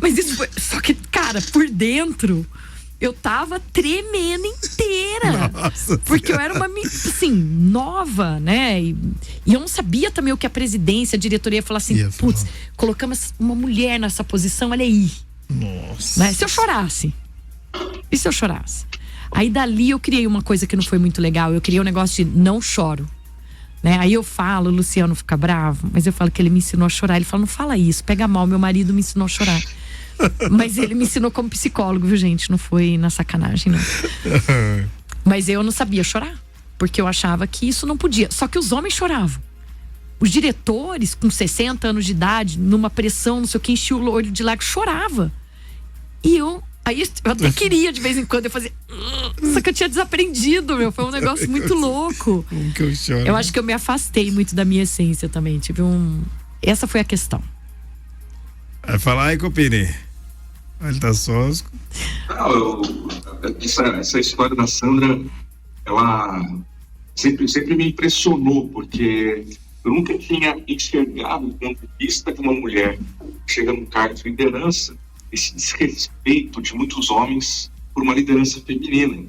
mas isso foi... Só que, cara, por dentro eu tava tremendo inteira. Nossa, porque eu era uma, assim, nova, né? E eu não sabia também o que a presidência, a diretoria ia falar assim: putz, colocamos uma mulher nessa posição, olha aí. Nossa. Né? Se eu chorasse. E se eu chorasse? Aí dali eu criei uma coisa que não foi muito legal. Eu criei um negócio de não choro. Né? Aí eu falo, o Luciano fica bravo, mas eu falo que ele me ensinou a chorar. Ele fala: não fala isso, pega mal, meu marido me ensinou a chorar. Mas ele me ensinou como psicólogo, viu, gente? Não foi na sacanagem, não. Mas eu não sabia chorar, porque eu achava que isso não podia. Só que os homens choravam. Os diretores com 60 anos de idade, numa pressão, não sei o que, enchia o olho de lágrimas, chorava. E eu até queria de vez em quando, eu fazia... Só que eu tinha desaprendido, meu. Foi um negócio muito louco. Como que eu choro? Eu acho que eu me afastei muito da minha essência também. Essa foi a questão. Vai falar aí, Copini. Ele tá sósco. Essa história da Sandra, ela sempre me impressionou, porque eu nunca tinha enxergado do ponto de vista de uma mulher que chega num cargo de liderança, esse desrespeito de muitos homens por uma liderança feminina.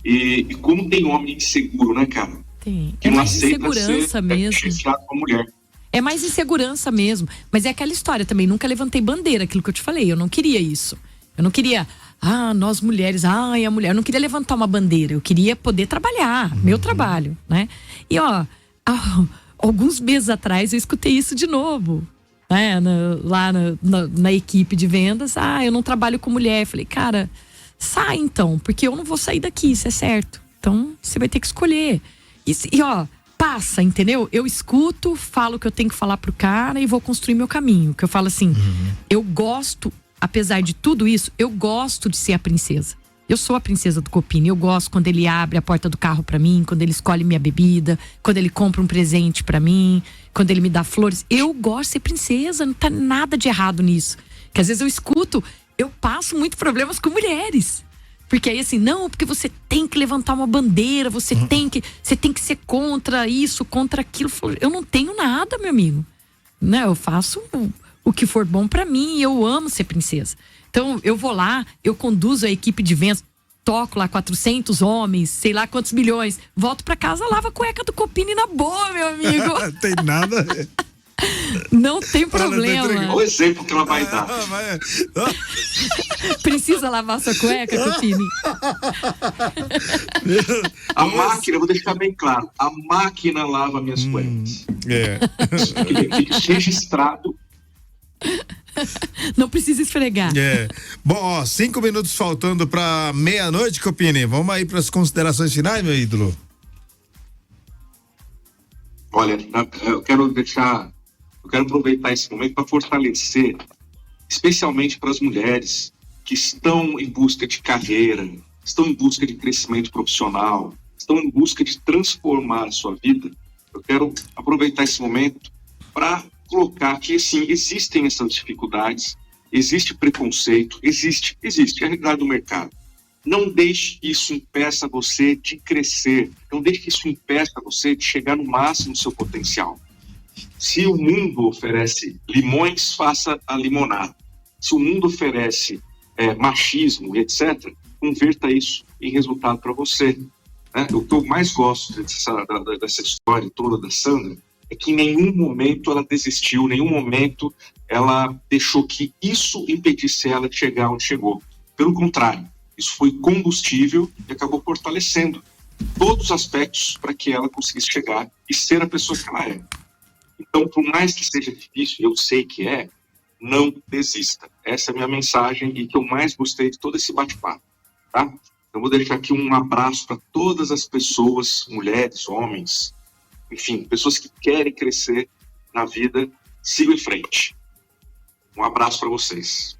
E como tem homem inseguro, né, cara? Tem. Que é não mais aceita insegurança mesmo. chefiado com a mulher. É mais insegurança mesmo. Mas é aquela história também. Nunca levantei bandeira, aquilo que eu te falei. Eu não queria isso. Eu não queria, nós mulheres, a mulher. Eu não queria levantar uma bandeira. Eu queria poder trabalhar, meu trabalho, né? E alguns meses atrás eu escutei isso de novo, né? Lá na equipe de vendas. Eu não trabalho com mulher. Eu falei: cara, sai então, porque eu não vou sair daqui, isso é certo. Então você vai ter que escolher. Passa, entendeu? Eu escuto, falo o que eu tenho que falar pro cara e vou construir meu caminho. Que eu falo assim, eu gosto, apesar de tudo isso, eu gosto de ser a princesa. Eu sou a princesa do Copini. Eu gosto quando ele abre a porta do carro pra mim, quando ele escolhe minha bebida, quando ele compra um presente pra mim, quando ele me dá flores. Eu gosto de ser princesa, não tá nada de errado nisso. Que às vezes eu escuto, eu passo muito problemas com mulheres. Porque aí assim, não, porque você tem que levantar uma bandeira, você tem que ser contra isso, contra aquilo. Eu não tenho nada, meu amigo. Né? Eu faço o que for bom pra mim e eu amo ser princesa. Então eu vou lá, eu conduzo a equipe de vendas, toco lá 400 homens, sei lá quantos milhões. Volto pra casa, lavo a cueca do Copini na boa, meu amigo. Tem nada. Não tem problema. Olha o exemplo que ela vai dar. Precisa lavar sua cueca, Copini? A máquina, vou deixar bem claro, a máquina lava minhas cuecas. Fique registrado. Não precisa esfregar. Bom, ó, 5 minutos faltando pra meia-noite, Copini. Vamos aí pras considerações finais, meu ídolo. Olha, eu quero aproveitar esse momento para fortalecer, especialmente para as mulheres que estão em busca de carreira, estão em busca de crescimento profissional, estão em busca de transformar a sua vida. Eu quero aproveitar esse momento para colocar que, sim, existem essas dificuldades, existe preconceito, existe a realidade do mercado. Não deixe que isso impeça você de crescer, não deixe que isso impeça você de chegar no máximo do seu potencial. Se o mundo oferece limões, faça a limonada. Se o mundo oferece machismo, etc., converta isso em resultado para você. Né? O que eu mais gosto dessa história toda da Sandra é que em nenhum momento ela desistiu, em nenhum momento ela deixou que isso impedisse ela de chegar onde chegou. Pelo contrário, isso foi combustível e acabou fortalecendo todos os aspectos para que ela conseguisse chegar e ser a pessoa que ela é. Então, por mais que seja difícil, eu sei que não desista. Essa é a minha mensagem e que eu mais gostei de todo esse bate-papo, tá? Eu vou deixar aqui um abraço para todas as pessoas, mulheres, homens, enfim, pessoas que querem crescer na vida, sigam em frente. Um abraço para vocês.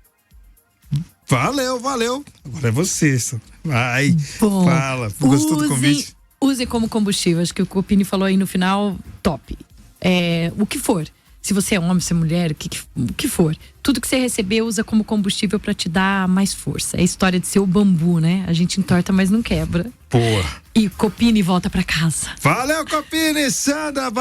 Valeu. Agora é você, vai. Bom, fala. Gostou do convite? Use como combustível. Acho que o Copini falou aí no final, top. O que for. Se você é homem, se é mulher, o que for. Tudo que você receber, usa como combustível pra te dar mais força. É a história de ser o bambu, né? A gente entorta, mas não quebra. Porra. E Copini volta pra casa. Valeu, Copini, Sandra.